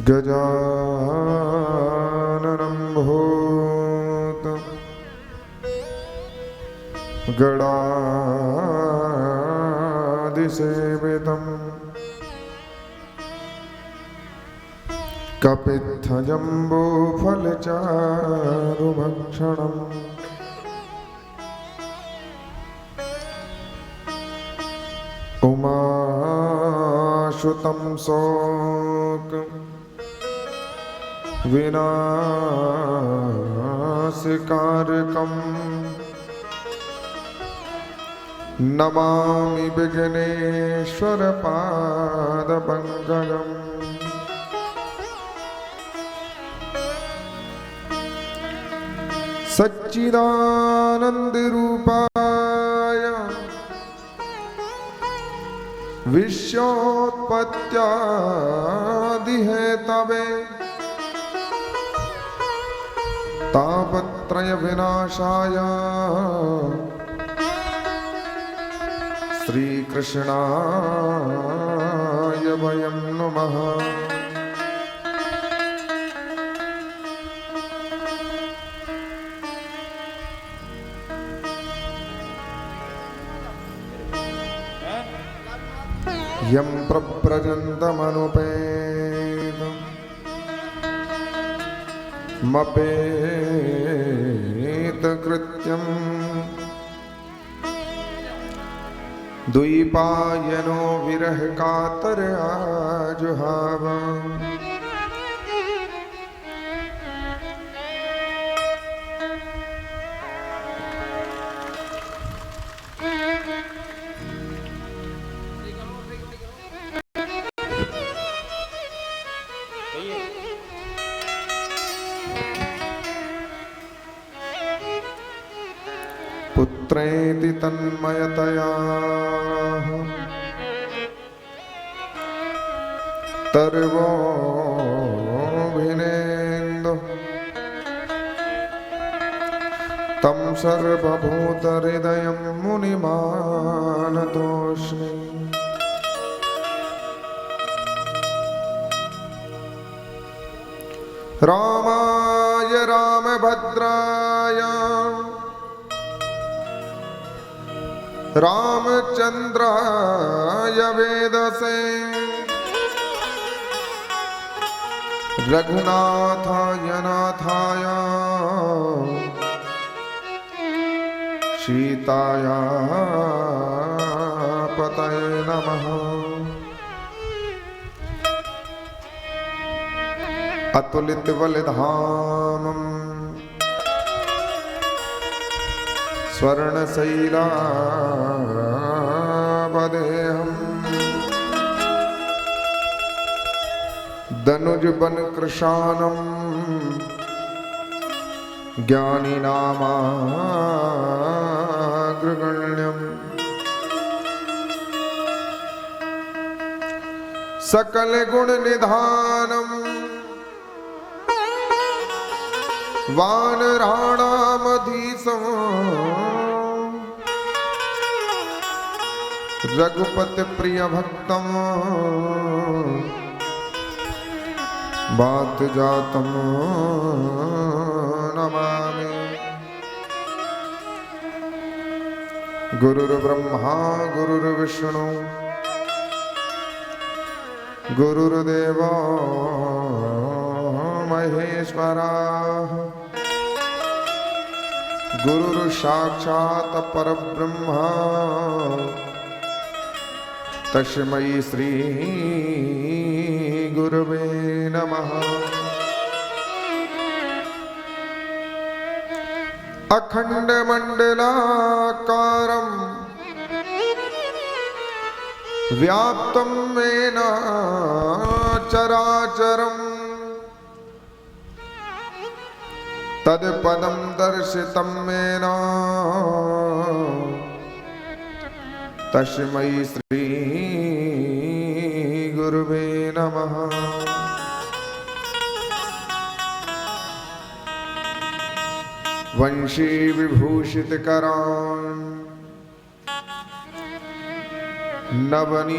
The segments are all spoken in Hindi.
गजाननं भूतं गणाधिसेवितं कपित्थजम्बूफलचारुभक्षणम् उमाशुतं शोकं विनाशकारकं नमामि विघ्नेश्वरपादपङ्कजम्। सच्चिदानन्दरूपाय विश्वोत्पत्त्यादिहेतवे तापत्रयविनाशाय श्रीकृष्णाय वयं नमः। यं प्रव्रजन्तमनुपेदम् मपेतकृत्यम् द्वैपायनो विरहकातर आजुहाव। पुत्रेति तन्मयतया तर्वोऽभिनेन्दु तं सर्वभूतहृदयं मुनिमानतोऽस्मि। रामाय रामभद्राय रामचंद्राय वेदसे रघुनाथाय नाथाय सीताया पतये नमः। अतुलित बलिधामम् स्वर्णशैलावदेहम् दनुजबनकृशानम् ज्ञानिनामाग्रगण्यम् सकलगुणनिधानम् वानराणामधीशम् रघुपति प्रिय भक्तम बात जातम नमामि। गुरुर्ब्रह्मा गुरुर्विष्णु गुरुर्देव महेश्वरा गुरुर्साक्षात् परब्रह्मा तस्मै श्री गुरुवे नमः। अखंड मंडलाकारं व्याप्तं येन चराचरं तत्पदं दर्शितं येन तस्मै श्री गुरुवे नमः। वंशी विभूषित करान् नवनीरदाभ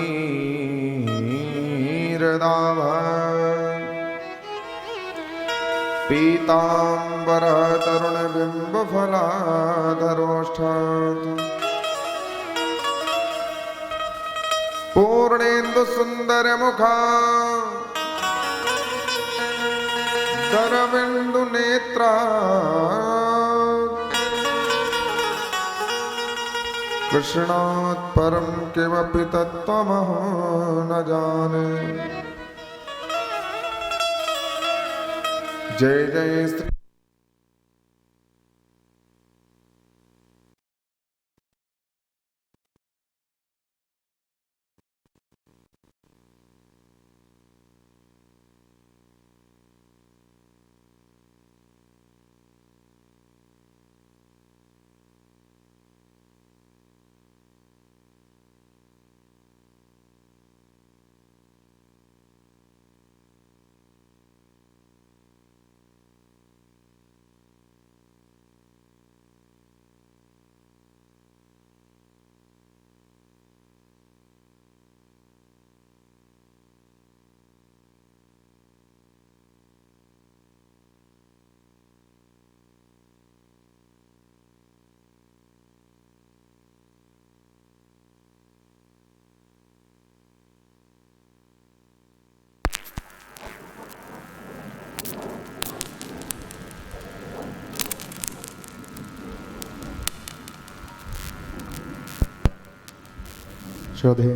पीताम्बरः तरुणबिम्बफलाधरोष्ठात् पूर्णेन्दुसुन्दरमुखा करबिन्दुनेत्रा कृष्णात् परं किमपि तत्त्वमहो न जाने। जय जय श्री श्रद्धे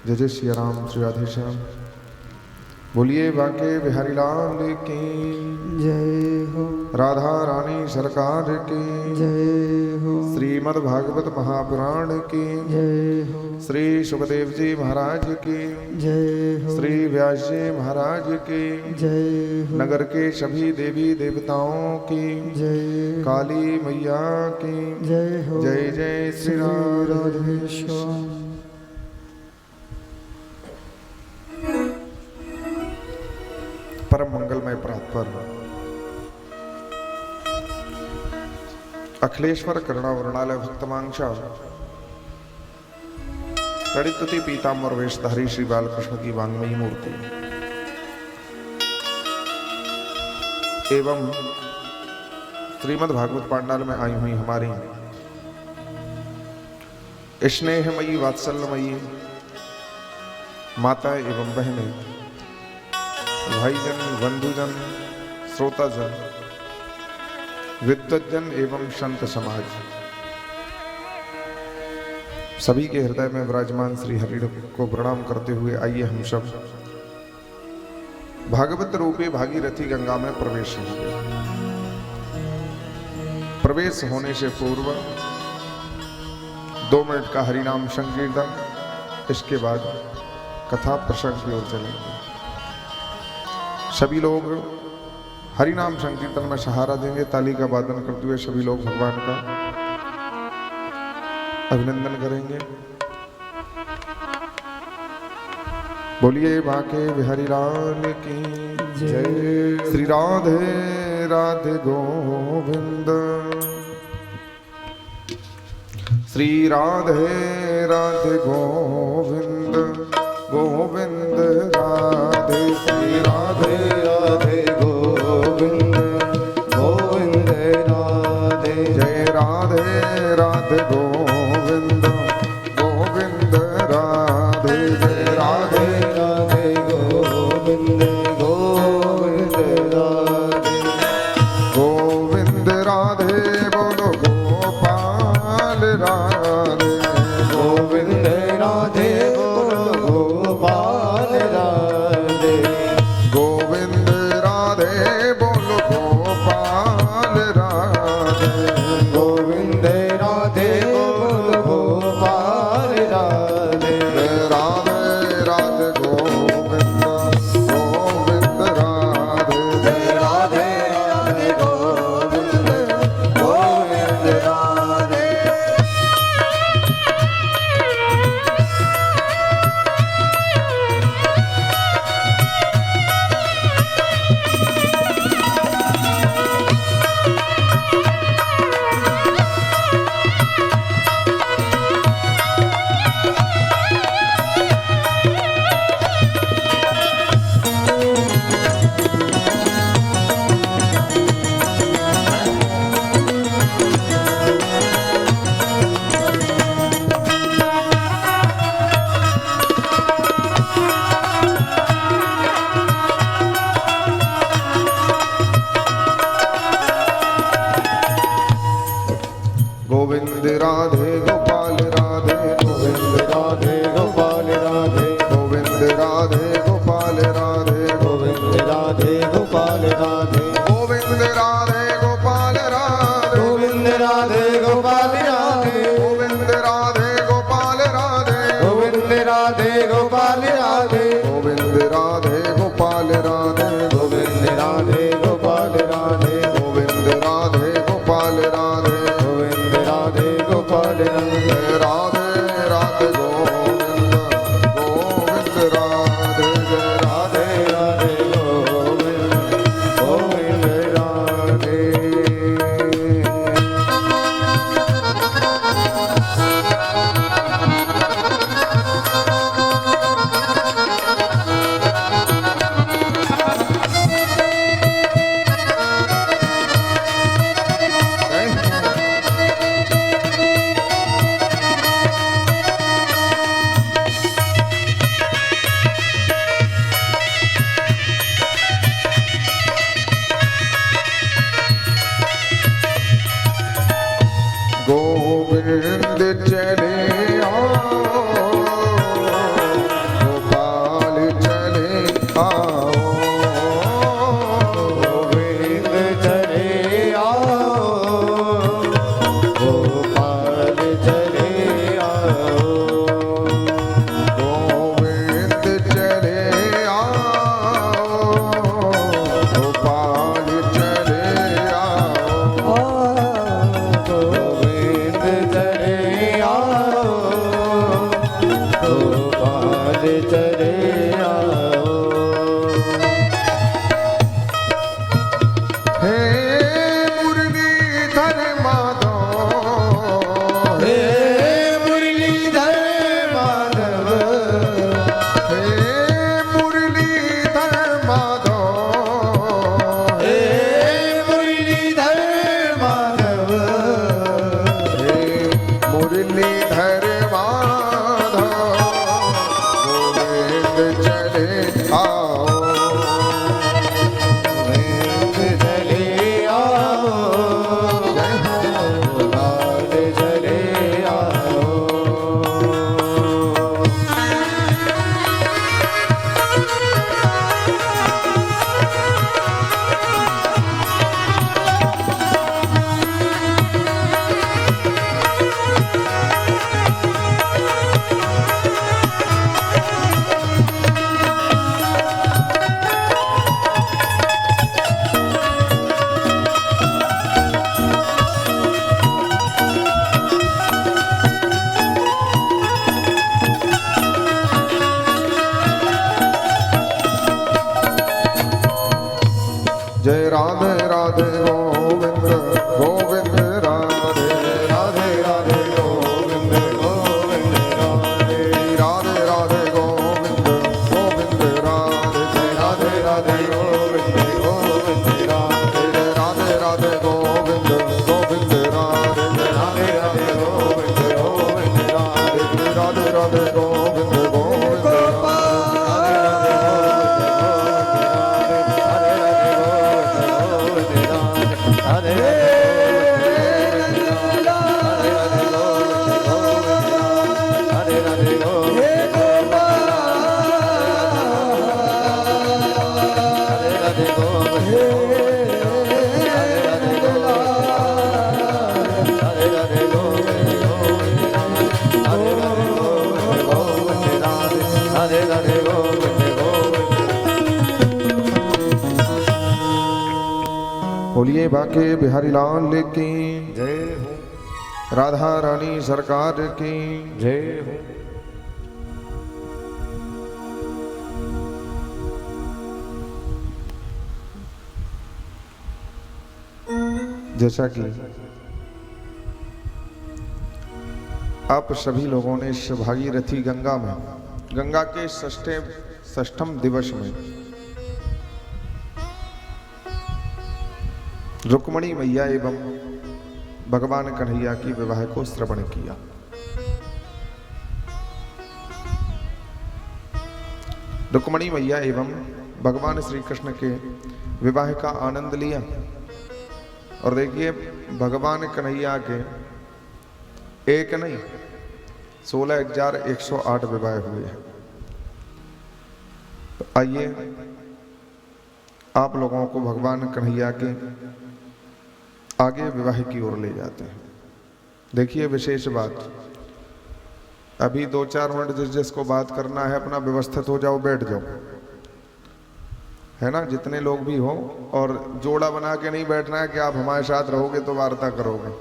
जय जय श्री राम श्री राधे श्याम। बोलिए बांके बिहारी लाल की जय हो। राधा रानी सरकार की जय हो। श्रीमद् भागवत महापुराण की जय हो। श्री सुखदेव जी महाराज की जय हो। श्री व्यास जी महाराज की जय हो। नगर के सभी देवी देवताओं की जय काली मैया की जय हो। जय जय श्री राधे श्याम। परम मंगलमय प्रातपर अखिलेश्वर करुणावरणालय भक्तमांशा तड़ितुति पीताम्बर वेशधारी श्री बालकृष्ण की वांग्मयी मूर्ति एवं श्रीमद् भागवत पांडाल में आई हुई हमारी स्नेहमयी वात्सल्यमयी माता एवं बहनें, भाईजन, बंधुजन, श्रोताजन, विद्वज्जन एवं संत समाज, सभी के हृदय में विराजमान श्री हरि को प्रणाम करते हुए आइए हम सब भागवत रूपी भागीरथी गंगा में प्रवेश होंगे। प्रवेश होने से पूर्व 2 मिनट का हरिनाम संकीर्तन, इसके बाद कथा प्रसंग की ओर चलेंगे। सभी लोग हरिनाम संकीर्तन में सहारा देंगे। ताली का वादन करते हुए सभी लोग भगवान का अभिनंदन करेंगे। बोलिए बांके बिहारी लाल की जय। श्री राधे राधे गोविंद, श्री राधे राधे गोविंद, गोविंद राधे। श्री राधे राधे गोविंद, गोविंद राधे। जय राधे राधे गोविंद, गोविंद राधे। जय राधे राधे गोविंद, गोविंद राधे। गोविंद राधे बोलो गोपाल राधे। गोविंद राधे बोलो गोपाल राधे। गोविंद राधे गोपाल राधे गोविंद राधे गोपाल राधे गोविंद राधे गोपाल राधे गोविंद राधे गोपाल राधे गोविंद राधे गोपाल राधे गोविंद राधे गोपाल राधे गोविंद राधे गोपाल राधे गोविंद राधे गोपाल राधे गोविंद राधे गोपाल राधे गोविंद राधे गोपाल राधे जय राधे राधे गोविंद गोविंद राधे जय राधे राधे गोविंद गोविंद राधे गोविंद चले आओ गोपाल चले आओ गोविंद चले आओ गोपाल चले आओ गोविंद चले आओ गोपाल चले आओ गोविंद चले आओ गोपाल चले आओ हे मुरलीधर माधव हे मुरलीधर माधव हे मुरलीधर माधव हे मुरलीधर माधव हे मुरलीधर माधव गोविंद चले आओ गोविंद चले आओ गोपाल चले आओ जय राधे राधे गोविंद गोविंद राधे राधे राधे गोविंद गोविंद राधे राधे राधे गोविंद गोविंद राधे जय राधे राधे गोविंद गोविंद राधे जय राधे राधे गोविंद गोविंद राधे जय राधे राधे गोविंद गोविंद राधे जय राधे राधे गोविंद गोविंद बोलिए बाके बिहारी लाल की जय हो राधा रानी सरकार की जय हो जैसा कि आप सभी लोगों ने इस भागीरथी गंगा में गंगा के षष्ठम दिवस में रुक्मणी मैया एवं भगवान कन्हैया की विवाह को श्रवण किया। रुक्मणी मैया एवं भगवान श्री कृष्ण के विवाह का आनंद लिया। और देखिए भगवान कन्हैया के एक नहीं 16,108 विवाह हुए हैं। आइए आप लोगों को भगवान कन्हैया के आगे विवाह की ओर ले जाते हैं। देखिए विशेष बात, अभी 2-4 मिनट जिसको बात करना है अपना व्यवस्थित हो जाओ, बैठ जाओ, है ना, जितने लोग भी हो। और जोड़ा बना के नहीं बैठना है कि आप हमारे साथ रहोगे तो वार्ता करोगे,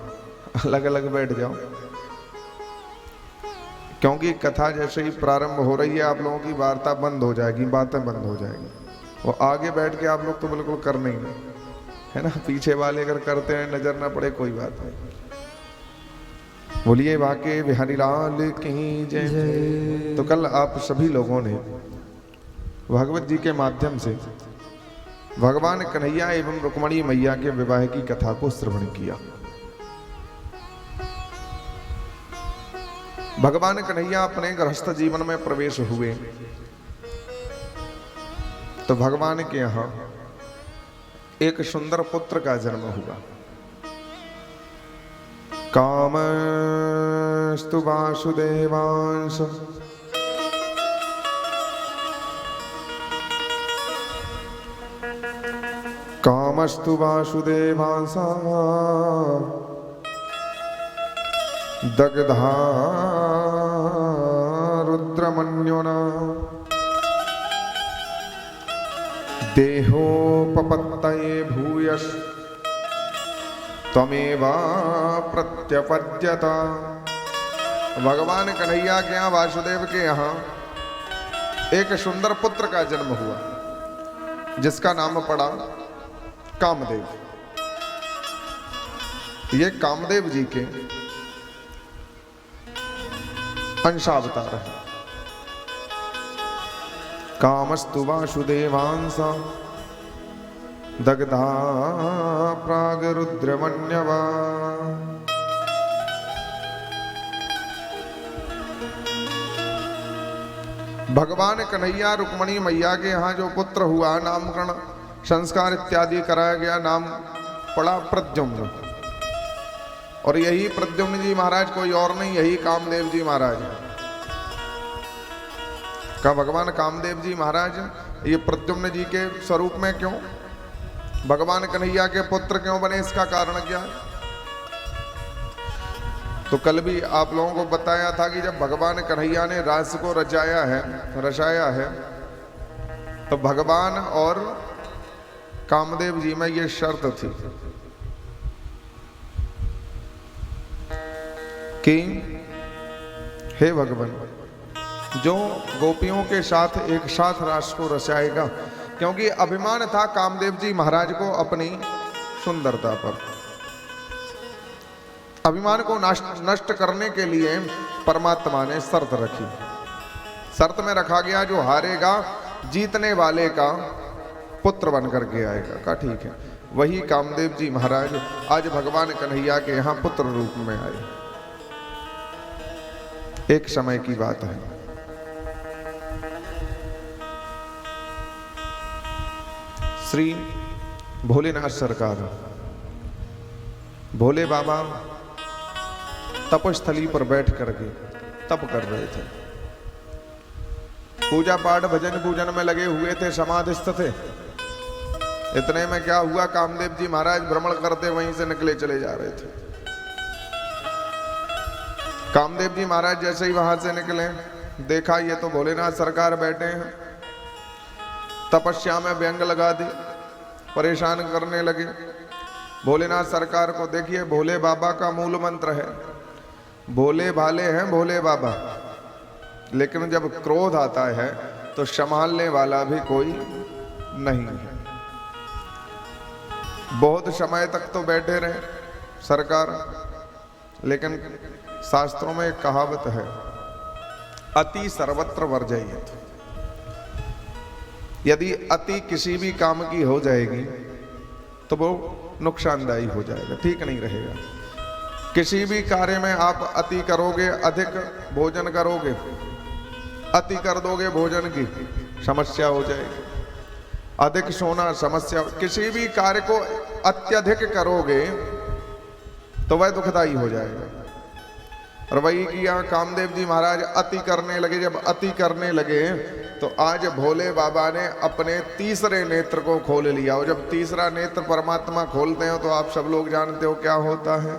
अलग अलग बैठ जाओ, क्योंकि कथा जैसे ही प्रारंभ हो रही है आप लोगों की वार्ता बंद हो जाएगी, बातें बंद हो जाएगी। वो आगे बैठ के आप लोग तो बिल्कुल करने ही नहीं, है ना, पीछे वाले अगर करते हैं नजर ना पड़े कोई बात नहीं। बोलिए वाके बिहारी लाल की जय। तो कल आप सभी लोगों ने भगवत जी के माध्यम से भगवान कन्हैया एवं रुक्मणी मैया के विवाह की कथा को श्रवण किया। भगवान कन्हैया अपने गृहस्थ जीवन में प्रवेश हुए तो भगवान के यहां एक सुंदर पुत्र का जन्म हुआ। कामस्तु वासुदेवांश कामस्तु वासुदेवांसा दग्धा रुद्रमन्युना देहोपपत्तये भूयश त्वमेवा प्रत्यपद्यता। भगवान कन्हैया के यहाँ वासुदेव के यहाँ एक सुंदर पुत्र का जन्म हुआ जिसका नाम पड़ा कामदेव। ये कामदेव जी के अंशावतार है। कामस्तु वासुदेवांसा दग्धा प्राग रुद्रमन्यवा। भगवान कन्हैया रुक्मणी मैया के यहाँ जो पुत्र हुआ, नामकरण संस्कार इत्यादि कराया गया, नाम पड़ा प्रद्युम्न। और यही प्रद्युम्न जी महाराज कोई और नहीं, यही कामदेव जी महाराज का। भगवान कामदेव जी महाराज ये प्रद्युम्न जी के स्वरूप में क्यों, भगवान कन्हैया के पुत्र क्यों बने, इसका कारण क्या? तो कल भी आप लोगों को बताया था कि जब भगवान कन्हैया ने रास को रचाया है तो भगवान और कामदेव जी में ये शर्त थी कि हे भगवान, जो गोपियों के साथ एक साथ रास को रचाएगा, क्योंकि अभिमान था कामदेव जी महाराज को अपनी सुंदरता पर, अभिमान को नष्ट करने के लिए परमात्मा ने शर्त रखी। शर्त में रखा गया जो हारेगा जीतने वाले का पुत्र बन करके आएगा। कहा ठीक है। वही कामदेव जी महाराज आज भगवान कन्हैया के यहाँ पुत्र रूप में आए। एक समय की बात है, श्री भोलेनाथ सरकार, भोले बाबा तपस्थली पर बैठ करके तप कर रहे थे, पूजा पाठ भजन पूजन में लगे हुए थे, समाधिस्थ थे। इतने में क्या हुआ, कामदेव जी महाराज भ्रमण करते वहीं से निकले चले जा रहे थे। कामदेव जी महाराज जैसे ही वहां से निकले, देखा ये तो भोलेनाथ सरकार बैठे हैं, तपस्या में व्यंग लगा दी, परेशान करने लगे। भोलेनाथ सरकार को देखिए, भोले बाबा का मूल मंत्र है, भोले भाले हैं भोले बाबा, लेकिन जब क्रोध आता है तो संभालने वाला भी कोई नहीं है। बहुत समय तक तो बैठे रहे सरकार, लेकिन शास्त्रों में एक कहावत है, अति सर्वत्र वर्जयेत्। यदि अति किसी भी काम की हो जाएगी तो वो नुकसानदायी हो जाएगा, ठीक नहीं रहेगा। किसी भी कार्य में आप अति करोगे, अधिक भोजन करोगे, अति कर दोगे भोजन की, समस्या हो जाएगी। अधिक सोना समस्या, किसी भी कार्य को अत्यधिक करोगे तो वह दुखदायी हो जाएगा। और वही किया कामदेव जी महाराज अति करने लगे। जब अति करने लगे तो आज भोले बाबा ने अपने तीसरे नेत्र को खोल लिया। और जब तीसरा नेत्र परमात्मा खोलते हो तो आप सब लोग जानते हो क्या होता है।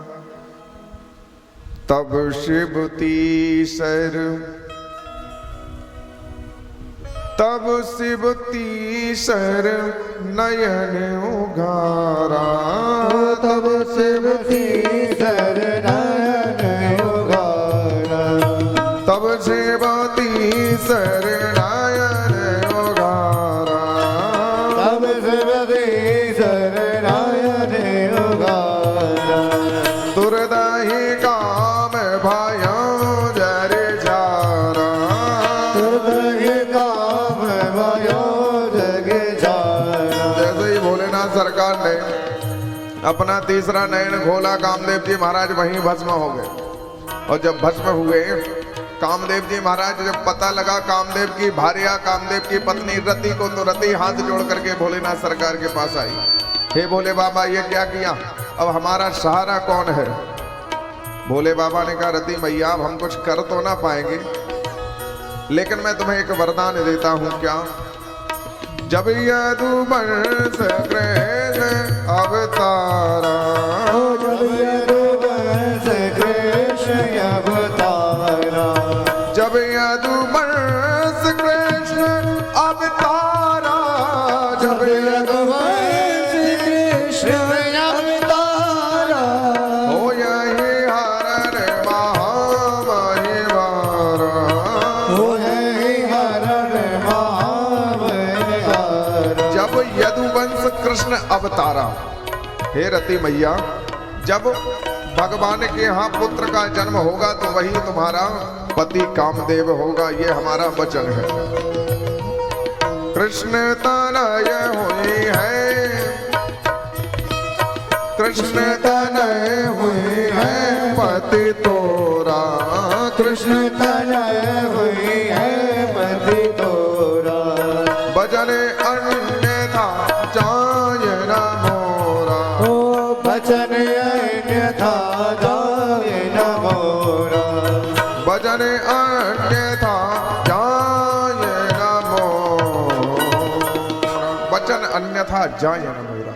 तब शिव तीसर, तब शिव तीसर नयन उघारा, तब शिव तीसर नयन उघारा, तब शिव तीसर नयन उघारा, तब शिव तीसर नयन उघारा, दुर्दहि काम भयो जर झारा, दुर्दहि काम भयो जग झारा। जैसे ही भोलेनाथ सरकार ने अपना तीसरा नयन खोला, कामदेव जी महाराज वहीं भस्म हो गए। और जब भस्म हुए कामदेव जी महाराज, जब पता लगा कामदेव की भार्या, कामदेव की पत्नी रति को, तो रति हाथ जोड़ करके भोलेनाथ सरकार के पास आई। हे भोले बाबा, ये क्या किया? अब हमारा सहारा कौन है? भोले बाबा ने कहा, रति मैया अब हम कुछ कर तो ना पाएंगे, लेकिन मैं तुम्हें एक वरदान देता हूं। क्या? जब यदुवंश कृष्ण अवतारा, जब यदुवंश कृष्ण अवतारा, जब यदुवंश कृष्ण अवतारा, जब यदुवंश कृष्ण अवतारा, हो यही हरण महामहिवारा, हो यही हरण महामहिवारा। जब यदुवंश कृष्ण अवतारा, हे रति मैया, जब भगवान के यहाँ पुत्र का जन्म होगा तो वही तुम्हारा पति कामदेव होगा, ये हमारा वचन है। कृष्ण तनय हुई है, कृष्ण तनय हुई है पति तोरा, कृष्ण तनय हुई है पति तोरा, भजन अन्यथा जाय न मोरा, ओ भजन अन्यथा जाय न मोरा, भजन अन्यथा जाय न मोरा, वचन अन्यथा जाय न मोरा।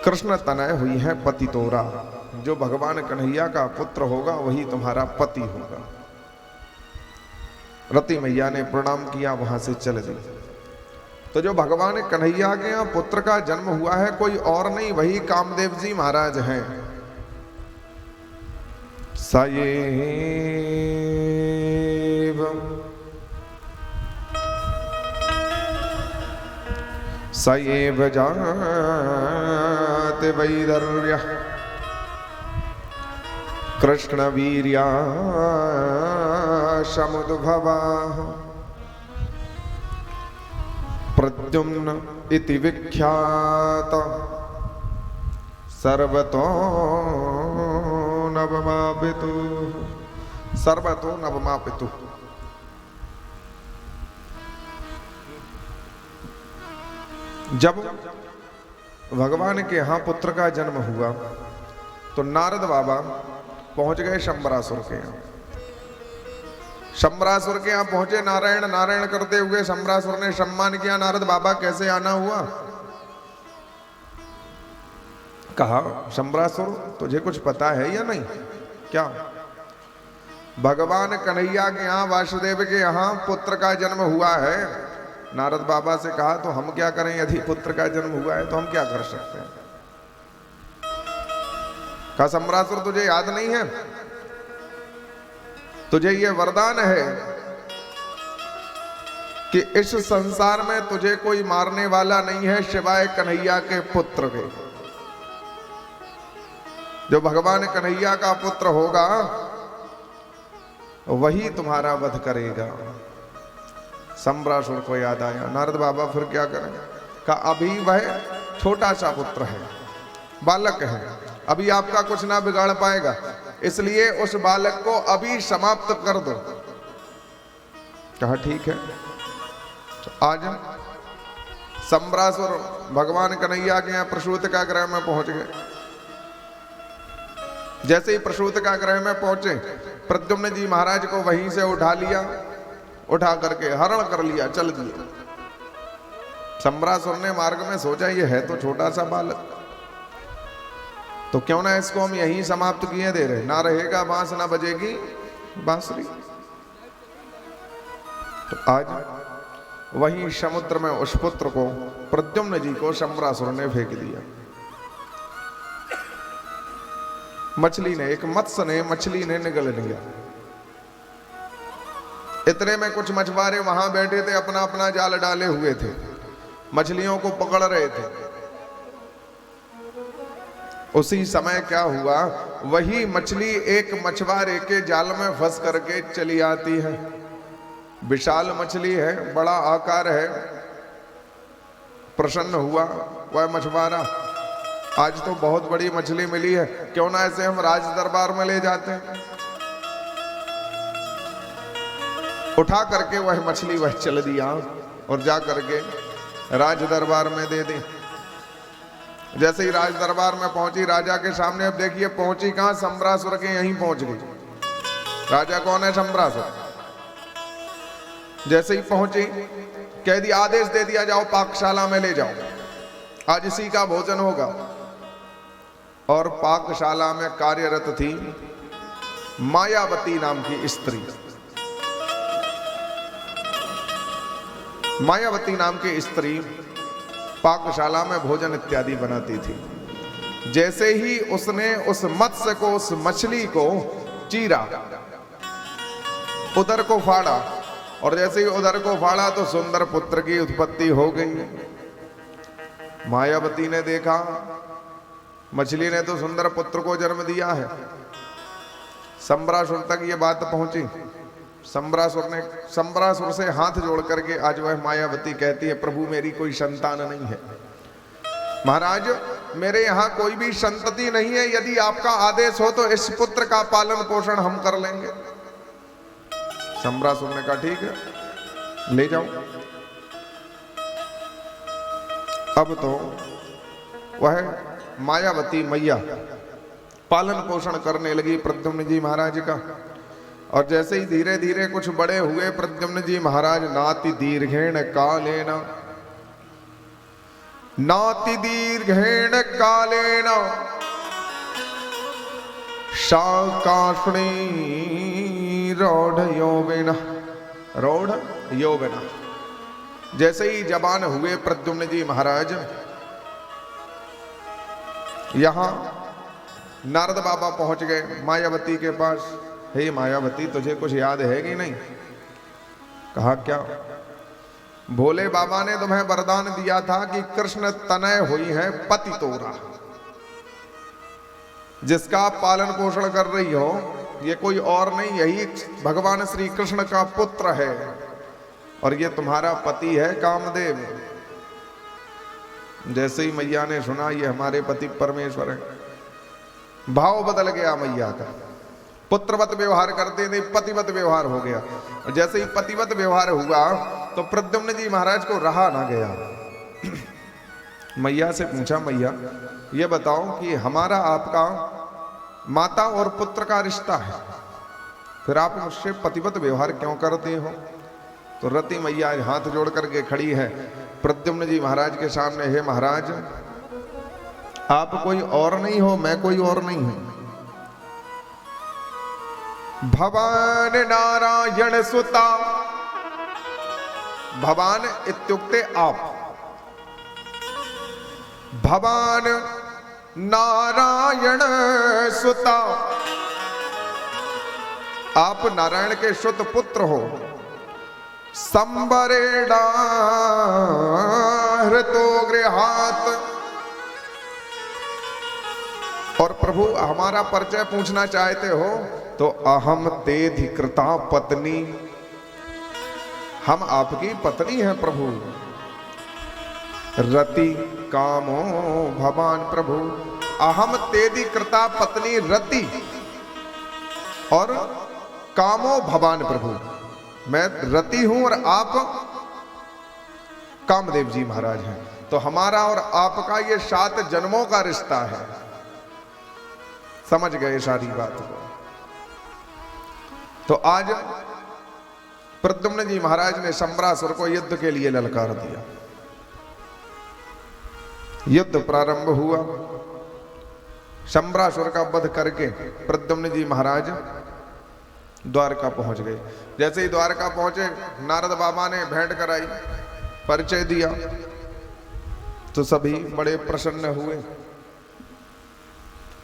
कृष्ण तनय हुई है पति तोरा, जो भगवान कन्हैया का पुत्र होगा वही तुम्हारा पति होगा। रति मैया ने प्रणाम किया, वहां से चले दी। तो जो भगवान कन्हैया के यहाँ पुत्र का जन्म हुआ है कोई और नहीं, वही कामदेव जी महाराज हैं। सएव जात वैदर्य कृष्ण वीर्या समुद्भवा, प्रद्युम्न इति विख्यात सर्वतो नवमापितु, सर्वतो नवमापितु। जब भगवान के यहाँ पुत्र का जन्म हुआ तो नारद बाबा पहुंच गए शंबरासुर के यहाँ। शंबरासुर के यहाँ पहुंचे, नारायण नारायण करते हुए शंबरासुर ने सम्मान किया। नारद बाबा कैसे आना हुआ? कहा, शंबरासुर तुझे कुछ पता है या नहीं? क्या? भगवान कन्हैया के यहाँ, वासुदेव के यहाँ पुत्र का जन्म हुआ है। नारद बाबा से कहा, तो हम क्या करें? यदि पुत्र का जन्म हुआ है तो हम क्या कर सकते हैं? कहा, शंबरासुर तुझे याद नहीं है? तुझे ये वरदान है कि इस संसार में तुझे कोई मारने वाला नहीं है सिवाय कन्हैया के पुत्र के। जो भगवान कन्हैया का पुत्र होगा वही तुम्हारा वध करेगा। शंबरासुर को याद आया। नारद बाबा फिर क्या करें? कहा, अभी वह छोटा सा पुत्र है, बालक है, अभी आपका कुछ ना बिगाड़ पाएगा, इसलिए उस बालक को अभी समाप्त कर दो। कहा, ठीक है। तो आज शंबरासुर भगवान कन्हैया के यहाँ प्रसूत का ग्रह में पहुंच गए। जैसे ही प्रसूत का गृह में पहुंचे, प्रद्युम्न जी महाराज को वहीं से उठा लिया, उठा करके हरण कर लिया, चल दिए। सम्रासुर ने मार्ग में सोचा ये है तो छोटा सा बालक, तो क्यों ना इसको हम यहीं समाप्त किए दे रहे, ना रहेगा बांस ना बजेगी बांसुरी। तो आज वहीं समुद्र में उस पुत्र को, प्रद्युम्न जी को, सम्रासुर ने फेंक दिया। मछली ने, एक मत्स्य ने, मछली ने निगल लिया। इतने में कुछ मछुआरे वहां बैठे थे, अपना अपना जाल डाले हुए थे, मछलियों को पकड़ रहे थे। उसी समय क्या हुआ, वही मछली एक मछुआरे के जाल में फंस करके चली आती है। विशाल मछली है, बड़ा आकार है। प्रसन्न हुआ वह मछुआरा, आज तो बहुत बड़ी मछली मिली है, क्यों ना ऐसे हम राज दरबार में ले जाते हैं। उठा करके वह मछली वह चल दिया और जा करके राज दरबार में दे दी। जैसे ही राज दरबार में पहुंची, राजा के सामने, अब देखिए पहुंची कहां, सम्रासुर के यहीं पहुंच गई। राजा कौन है? सम्रासुर। जैसे ही पहुंची, कह दिया, आदेश दे दिया, जाओ पाकशाला में ले जाओ, आज इसी का भोजन होगा। और पाकशाला में कार्यरत थी मायावती नाम की स्त्री। मायावती नाम की स्त्री पाकशाला में भोजन इत्यादि बनाती थी। जैसे ही उसने उस मत्स्य को, उस मछली को चीरा, उदर को फाड़ा, और जैसे ही उदर को फाड़ा तो सुंदर पुत्र की उत्पत्ति हो गई। मायावती ने देखा, मछली ने तो सुंदर पुत्र को जन्म दिया है। सम्रासुर तक ये बात पहुंची। सम्रासुर से हाथ जोड़ करके आज वह मायावती कहती है, प्रभु मेरी कोई संतान नहीं है, महाराज मेरे यहाँ कोई भी संतति नहीं है, यदि आपका आदेश हो तो इस पुत्र का पालन पोषण हम कर लेंगे। सम्रासुर ने कहा ठीक है, ले जाओ। अब तो वह मायावती मैया पालन पोषण करने लगी प्रद्युम्न जी महाराज का। और जैसे ही धीरे धीरे कुछ बड़े हुए प्रद्युम्न जी महाराज, नाति दीर्घेण कालेन, नाति दीर्घेण कालेन शाकाष्णी रौढ़ यौवेन, रौढ़ यौवेन। जैसे ही जवान हुए प्रद्युम्न जी महाराज, यहां नारद बाबा पहुंच गए मायावती के पास। हे मायावती, तुझे कुछ याद है कि नहीं? कहा क्या? भोले बाबा ने तुम्हें वरदान दिया था कि कृष्ण तनय हुई है पति तोरा, जिसका पालन पोषण कर रही हो, ये कोई और नहीं, यही भगवान श्री कृष्ण का पुत्र है, और ये तुम्हारा पति है कामदेव। जैसे ही मैया ने सुना ये हमारे पति परमेश्वर है, भाव बदल गया मैया का। पुत्रवत व्यवहार करते थे, पतिवत व्यवहार हो गया। और जैसे ही पतिवत व्यवहार हुआ तो प्रद्युम्न जी महाराज को रहा ना गया। मैया से पूछा, मैया ये बताओ कि हमारा आपका माता और पुत्र का रिश्ता है, फिर आप मुझसे पतिवत व्यवहार क्यों करते हो? तो रति मैया हाथ जोड़ करके खड़ी है प्रद्युम्न जी महाराज के सामने। हे महाराज, आप कोई और नहीं हो, मैं कोई और नहीं हूं। भवान नारायण सुता, भवान इत्युक्ते आप, भवान नारायण सुता, आप नारायण के सुत पुत्र हो। संबरेणा हृतो गृहात, और प्रभु हमारा परिचय पूछना चाहते हो तो अहम तेधिकृता पत्नी, हम आपकी पत्नी हैं प्रभु। रति कामो भवान प्रभु, अहम तेधिकृता पत्नी रति, और कामो भवान प्रभु, मैं रति हूं और आप कामदेव जी महाराज हैं। तो हमारा और आपका ये 7 जन्मों का रिश्ता है। समझ गए सारी बात को। तो आज प्रद्युम्न जी महाराज ने शंबरासुर को युद्ध के लिए ललकार दिया। युद्ध प्रारंभ हुआ। शंबरासुर का वध करके प्रद्युम्न जी महाराज द्वारका पहुंच गए। जैसे ही द्वारका पहुंचे, नारद बाबा ने भेंट कराई, परिचय दिया, तो सभी बड़े प्रसन्न हुए।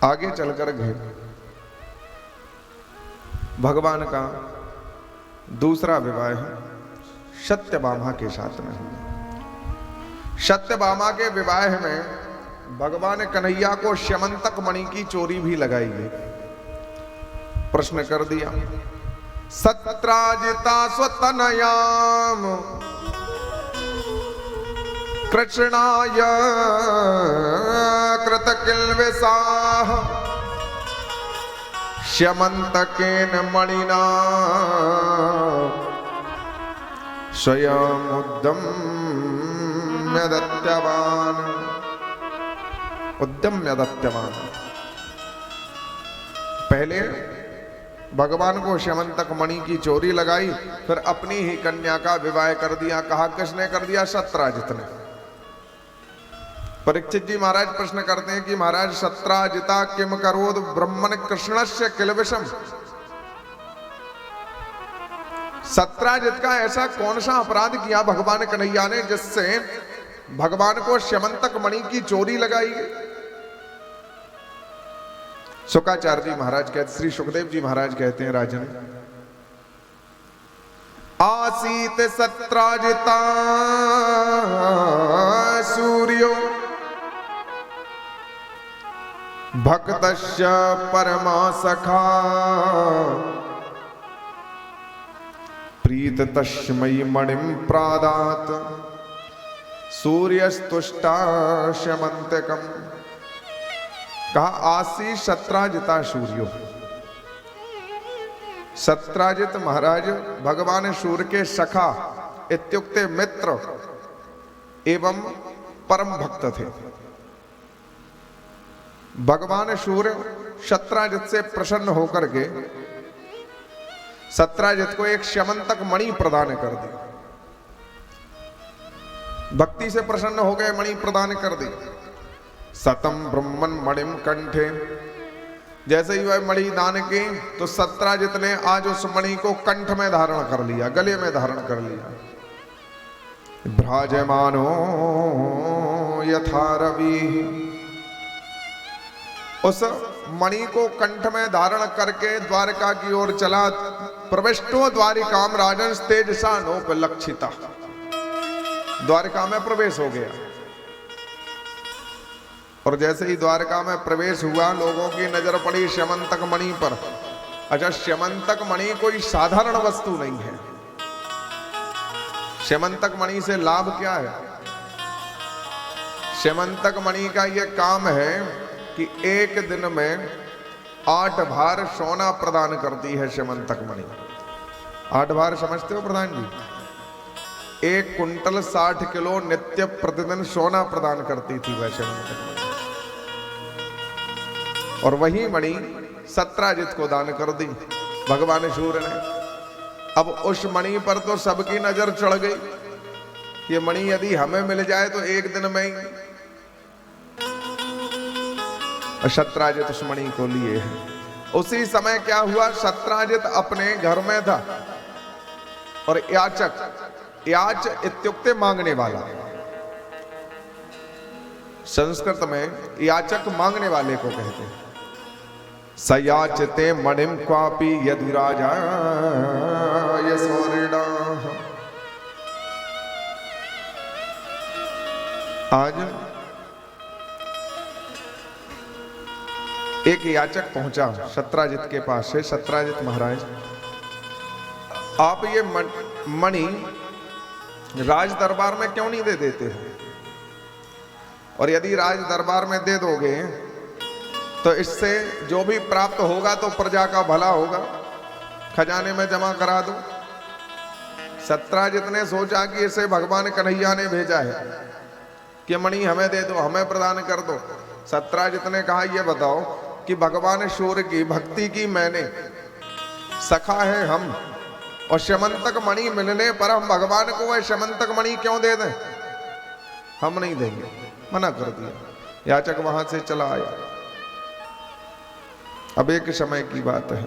आगे चलकर गए। भगवान का दूसरा विवाह सत्यभामा के साथ में हुआ। सत्यभामा के विवाह में भगवान कन्हैया को श्यमंतक मणि की चोरी भी लगाई गई। प्रश्न कर दिया, सत्राजिता स्वतनयाम कृष्णाय कृतकिल्बिषाः श्यमंतकेन मणिना स्वयं उद्यम्य दत्यवान्। उद्यम्य दत्यवान्, पहले भगवान को श्यमंतक मणि की चोरी लगाई, फिर अपनी ही कन्या का विवाह कर दिया। कहा किसने कर दिया? सत्राजित ने। परीक्षित जी महाराज प्रश्न करते हैं कि महाराज सत्राजिता किम करोद ब्रह्मण कृष्णस्य किल्बिषम्। सत्राजित का ऐसा कौन सा अपराध किया भगवान कन्हैया ने जिससे भगवान को श्यमंतक मणि की चोरी लगाई? शुकाचार्य जी महाराज कहते, श्री सुखदेव जी महाराज कहते हैं, राजन आसीत सत्राजिता सूर्यो भक्तस्य परमा सखा प्रीत तस्मै मणिं प्रादात सूर्यस्तुष्टा श्यमंतकम्। कहा आसी सत्राजिता सूर्यो। सत्राजित महाराज भगवान सूर्य के सखा इत्युक्ते मित्र एवं परम भक्त थे। भगवान सूर्य सत्राजित से प्रसन्न होकर के सत्राजित को एक श्यमंतक मणि प्रदान कर दी। भक्ति से प्रसन्न हो गए, मणि प्रदान कर दी। सतम ब्रह्मन मणिम कंठे, जैसे ही वह मणि दान की तो सत्राजित ने आज उस मणि को कंठ में धारण कर लिया, गले में धारण कर लिया। भ्राजमानो यथा रवि, उस मणि को कंठ में धारण करके द्वारका की ओर चला। प्रविष्टो द्वारिकाम राजन तेजसा नोपलक्षिता, द्वारका में प्रवेश हो गया। और जैसे ही द्वारका में प्रवेश हुआ, लोगों की नजर पड़ी श्यमंतक मणि पर। अच्छा, श्यमंतक मणि कोई साधारण वस्तु नहीं है। श्यमंतक मणि से लाभ क्या है? श्यमंतक मणि का यह काम है कि एक दिन में 8 भार सोना प्रदान करती है श्यमंतक मणि। 8 भार समझते हो प्रधान जी? 1 कुंटल 60 किलो नित्य प्रतिदिन सोना प्रदान करती थी वह श्यमंतक मणि। और वही मणि सत्राजित को दान कर दी भगवान सूर्य ने। अब उस मणि पर तो सबकी नजर चढ़ गई। ये मणि यदि हमें मिल जाए तो एक दिन में ही। सत्राजित उस मणि को लिए हैं। उसी समय क्या हुआ, सत्राजित अपने घर में था और याचक, याच इत्युक्ते मांगने वाला, संस्कृत में याचक मांगने वाले को कहते हैं। सयाचते मणिम क्वापि यदि राजा यशोरिणा। आज एक याचक पहुंचा सत्राजित के पास से। सत्राजित महाराज, आप ये मणि राज दरबार में क्यों नहीं दे देते हो? और यदि राज दरबार में दे दोगे तो इससे जो भी प्राप्त होगा तो प्रजा का भला होगा, खजाने में जमा करा दो। सत्राजित ने सोचा कि इसे भगवान कन्हैया ने भेजा है कि मणि हमें दे दो, हमें प्रदान कर दो। सत्राजित ने कहा, ये बताओ कि भगवान सूर्य की भक्ति की मैंने, सखा है हम, और श्यमंतक मणि मिलने पर हम भगवान को वह श्यमंतक मणि क्यों दे दें? हम नहीं देंगे, मना कर दिया। याचक वहां से चला आया। अब एक समय की बात है,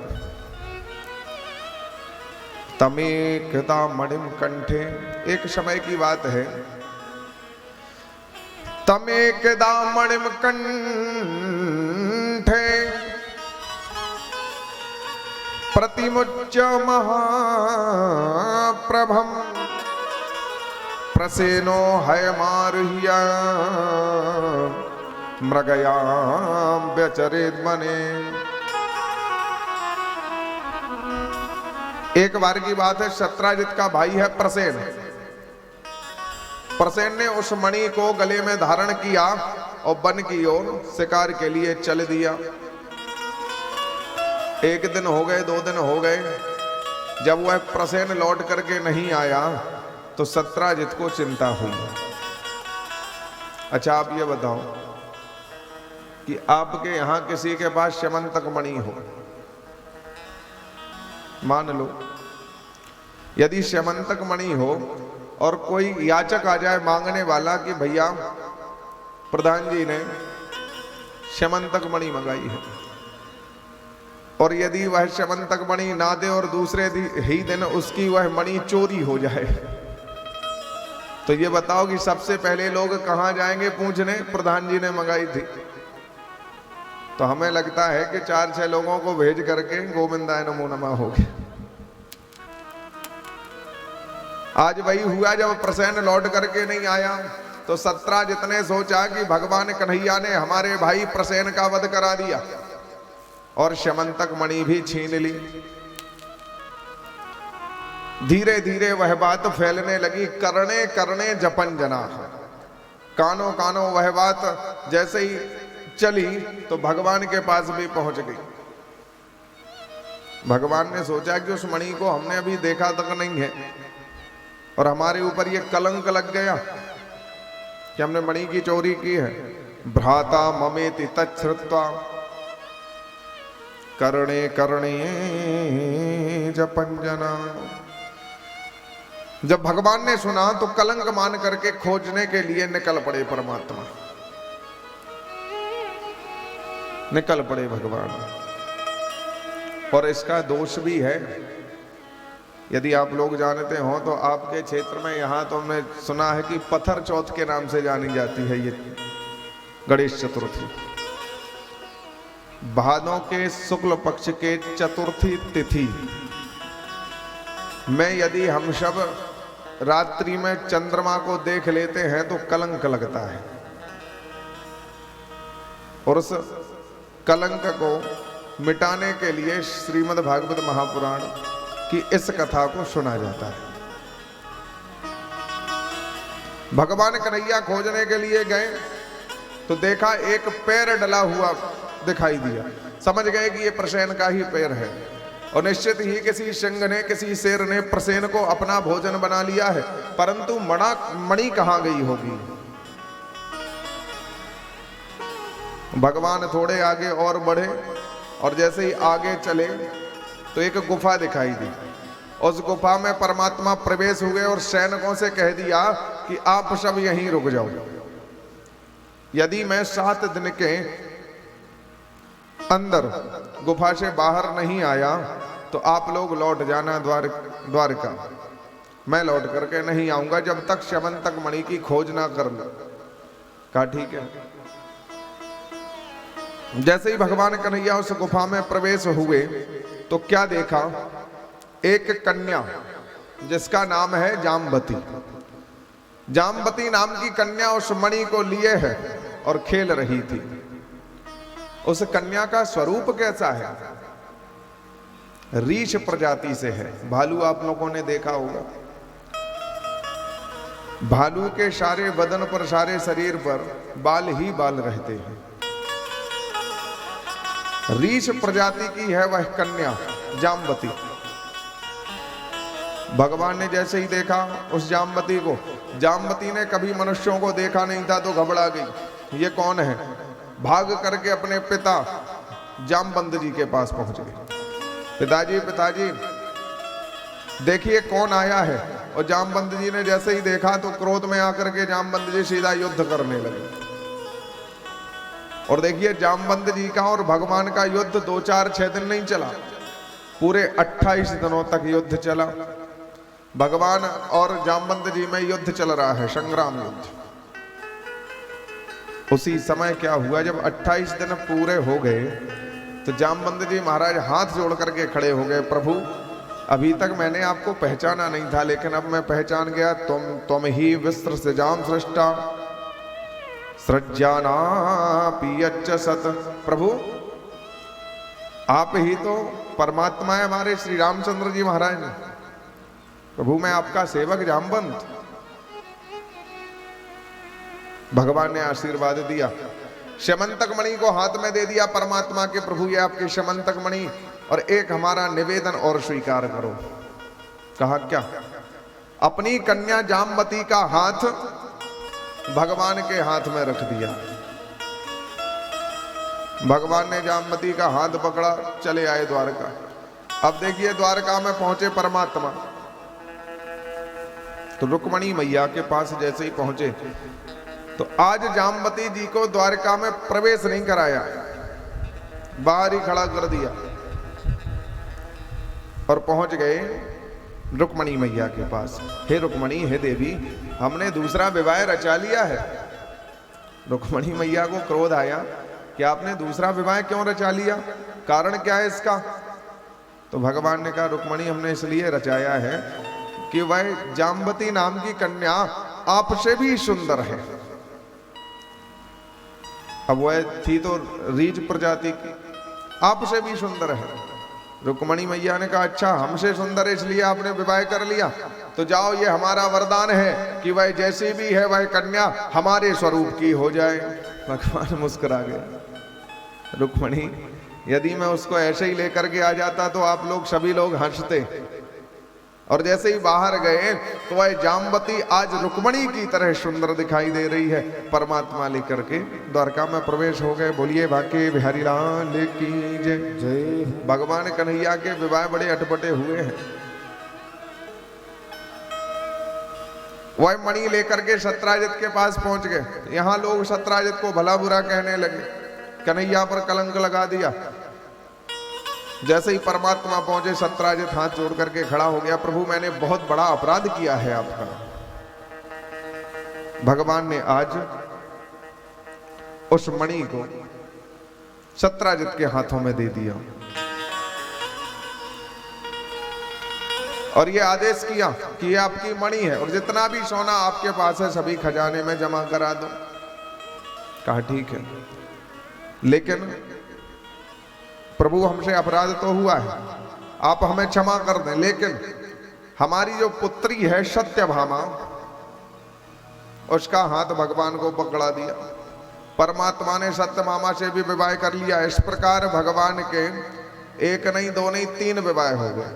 तमेकदा मणिम कंठे, एक समय की बात है, तमेकदा मणिम कंठे प्रतिमुच्च महाप्रभम प्रसेनो हयमारुह्य मृगयाम व्यचरेत मने। एक बार की बात है, सत्राजित का भाई है प्रसेन। प्रसेन ने उस मणि को गले में धारण किया और वन की ओर शिकार के लिए चल दिया। एक दिन हो गए, 2 दिन हो गए, जब वह प्रसेन लौट करके नहीं आया तो सत्राजित को चिंता हुई। अच्छा आप ये बताओ कि आपके यहां किसी के पास श्यमंतक मणि हो, मान लो यदि श्यमंतक मणि हो और कोई याचक आ जाए मांगने वाला कि भैया प्रधान जी ने श्यमंतक मणि मंगाई है, और यदि वह श्यमंतक मणि ना दे और दूसरे ही दिन उसकी वह मणि चोरी हो जाए, तो ये बताओ कि सबसे पहले लोग कहां जाएंगे पूछने? प्रधान जी ने मंगाई थी। तो हमें लगता है कि 4-6 लोगों को भेज करके गोविंदाय नमो नमः हो गया। आज वही हुआ, जब प्रसेन लौट करके नहीं आया तो सत्राजित ने सोचा कि भगवान कन्हैया ने हमारे भाई प्रसेन का वध करा दिया और श्यमंतक मणि भी छीन ली। धीरे धीरे वह बात फैलने लगी, करने करने जपन जना, कानों कानों वह बात जैसे ही चली तो भगवान के पास भी पहुंच गई। भगवान ने सोचा कि उस मणि को हमने अभी देखा तक नहीं है और हमारे ऊपर ये कलंक लग गया कि हमने मणि की चोरी की है। भ्राता ममेति तच्छ्रुत्वा करणे करणे जपंजना। जब भगवान ने सुना तो कलंक मान करके खोजने के लिए निकल पड़े परमात्मा, निकल पड़े भगवान। और इसका दोष भी है, यदि आप लोग जानते हो तो आपके क्षेत्र में यहां तो हमने सुना है कि पत्थर चौथ के नाम से जानी जाती है ये गणेश चतुर्थी। भादों के शुक्ल पक्ष के चतुर्थी तिथि में यदि हम सब रात्रि में चंद्रमा को देख लेते हैं तो कलंक लगता है, और उस कलंक को मिटाने के लिए श्रीमद् भागवत महापुराण की इस कथा को सुना जाता है। भगवान कन्हैया खोजने के लिए गए तो देखा एक पैर डला हुआ दिखाई दिया, समझ गए कि ये प्रसेन का ही पैर है, और निश्चित ही किसी सिंह ने, किसी शेर ने प्रसेन को अपना भोजन बना लिया है। परंतु मणि कहां गई होगी? भगवान थोड़े आगे और बढ़े और जैसे ही आगे चले तो एक गुफा दिखाई दी। उस गुफा में परमात्मा प्रवेश हुए और सैनिकों से कह दिया कि आप सब यहीं रुक जाओ, यदि मैं 7 दिन के अंदर गुफा से बाहर नहीं आया तो आप लोग लौट जाना द्वारका। मैं लौट करके नहीं आऊंगा जब तक श्यमंतक मणि की खोज ना कर लो। कहा ठीक है। जैसे ही भगवान कन्हैया उस गुफा में प्रवेश हुए तो क्या देखा? एक कन्या जिसका नाम है जाम्बती। जाम्बती नाम की कन्या उस मणि को लिए है और खेल रही थी। उस कन्या का स्वरूप कैसा है? रीछ प्रजाति से है। भालू आप लोगों ने देखा होगा, भालू के सारे बदन पर, सारे शरीर पर बाल ही बाल रहते हैं। रीछ प्रजाति की है वह कन्या जाम्बती। भगवान ने जैसे ही देखा उस जाम्बती को, जाम्बती ने कभी मनुष्यों को देखा नहीं था तो घबरा गई, ये कौन है? भाग करके अपने पिता जामवंत जी के पास पहुंच गए। पिताजी पिताजी देखिए कौन आया है। और जामवंत जी ने जैसे ही देखा तो क्रोध में आकर के जामवंत जी सीधा युद्ध करने लगे। और देखिए जामवंत जी का और भगवान का युद्ध 2 4 6 दिन नहीं चला, पूरे 28 दिनों तक युद्ध चला। भगवान और जामवंत जी में युद्ध चल रहा है, संग्राम युद्ध। उसी समय क्या हुआ, जब 28 दिन पूरे हो गए तो जामवंत जी महाराज हाथ जोड़ करके खड़े हो गए। प्रभु अभी तक मैंने आपको पहचाना नहीं था, लेकिन अब मैं पहचान गया। तुम ही विस्त्र से जाम सृष्टा सृज्याना पियच्च सत। प्रभु आप ही तो परमात्मा है हमारे श्री रामचंद्र जी महाराज। प्रभु मैं आपका सेवक जामवंत। भगवान ने आशीर्वाद दिया, शमंतक मणि को हाथ में दे दिया परमात्मा के। प्रभु ये आपकी शमंतक मणि, और एक हमारा निवेदन और स्वीकार करो। कहा क्या? अपनी कन्या जामवती का हाथ भगवान के हाथ में रख दिया। भगवान ने जामवती का हाथ पकड़ा, चले आए द्वारका। अब देखिए द्वारका में पहुंचे परमात्मा, तो रुक्मणी मैया के पास जैसे ही पहुंचे तो आज जामवती जी को द्वारका में प्रवेश नहीं कराया, बाहर ही खड़ा कर दिया और पहुंच गए रुक्मणी मैया के पास। हे रुक्मणी, हे देवी, हमने दूसरा विवाह रचा लिया है। रुक्मणी मैया को क्रोध आया कि आपने दूसरा विवाह क्यों रचा लिया, कारण क्या है इसका? तो भगवान ने कहा रुक्मणी हमने इसलिए रचाया है कि वह जामवती नाम की कन्या आपसे भी सुंदर है। अब वह थी तो रीछ प्रजाति की, आपसे भी सुंदर है। रुक्मणी मैया ने कहा अच्छा हमसे सुंदर है इसलिए आपने विवाह कर लिया, तो जाओ ये हमारा वरदान है कि वह जैसी भी है वह कन्या हमारे स्वरूप की हो जाए। भगवान मुस्कुरा गए। रुक्मणी यदि मैं उसको ऐसे ही लेकर के आ जाता तो आप लोग सभी लोग हंसते। और जैसे ही बाहर गए तो वह जामवती आज रुक्मणी की तरह सुंदर दिखाई दे रही है। परमात्मा लेकर के द्वारका में प्रवेश हो गए। बोलिए बाके बिहारी लाल की जय जय। भगवान कन्हैया के विवाह बड़े अटपटे हुए हैं। वह मणि लेकर के सत्राजित के पास पहुंच गए। यहां लोग सत्राजित को भला बुरा कहने लगे, कन्हैया पर कलंक लगा दिया। जैसे ही परमात्मा पहुंचे सत्राजित हाथ जोड़ करके खड़ा हो गया, प्रभु मैंने बहुत बड़ा अपराध किया है आपका। भगवान ने आज उस मणि को सत्राजित के हाथों में दे दिया और ये आदेश किया कि ये आपकी मणि है और जितना भी सोना आपके पास है सभी खजाने में जमा करा दो। कहा ठीक है, लेकिन प्रभु हमसे अपराध तो हुआ है, आप हमें क्षमा कर दें, लेकिन हमारी जो पुत्री है सत्यभामा उसका हाथ भगवान को पकड़ा दिया। परमात्मा ने सत्यभामा से भी विवाह कर लिया। इस प्रकार भगवान के 1 नहीं 2 नहीं 3 विवाह हो गए।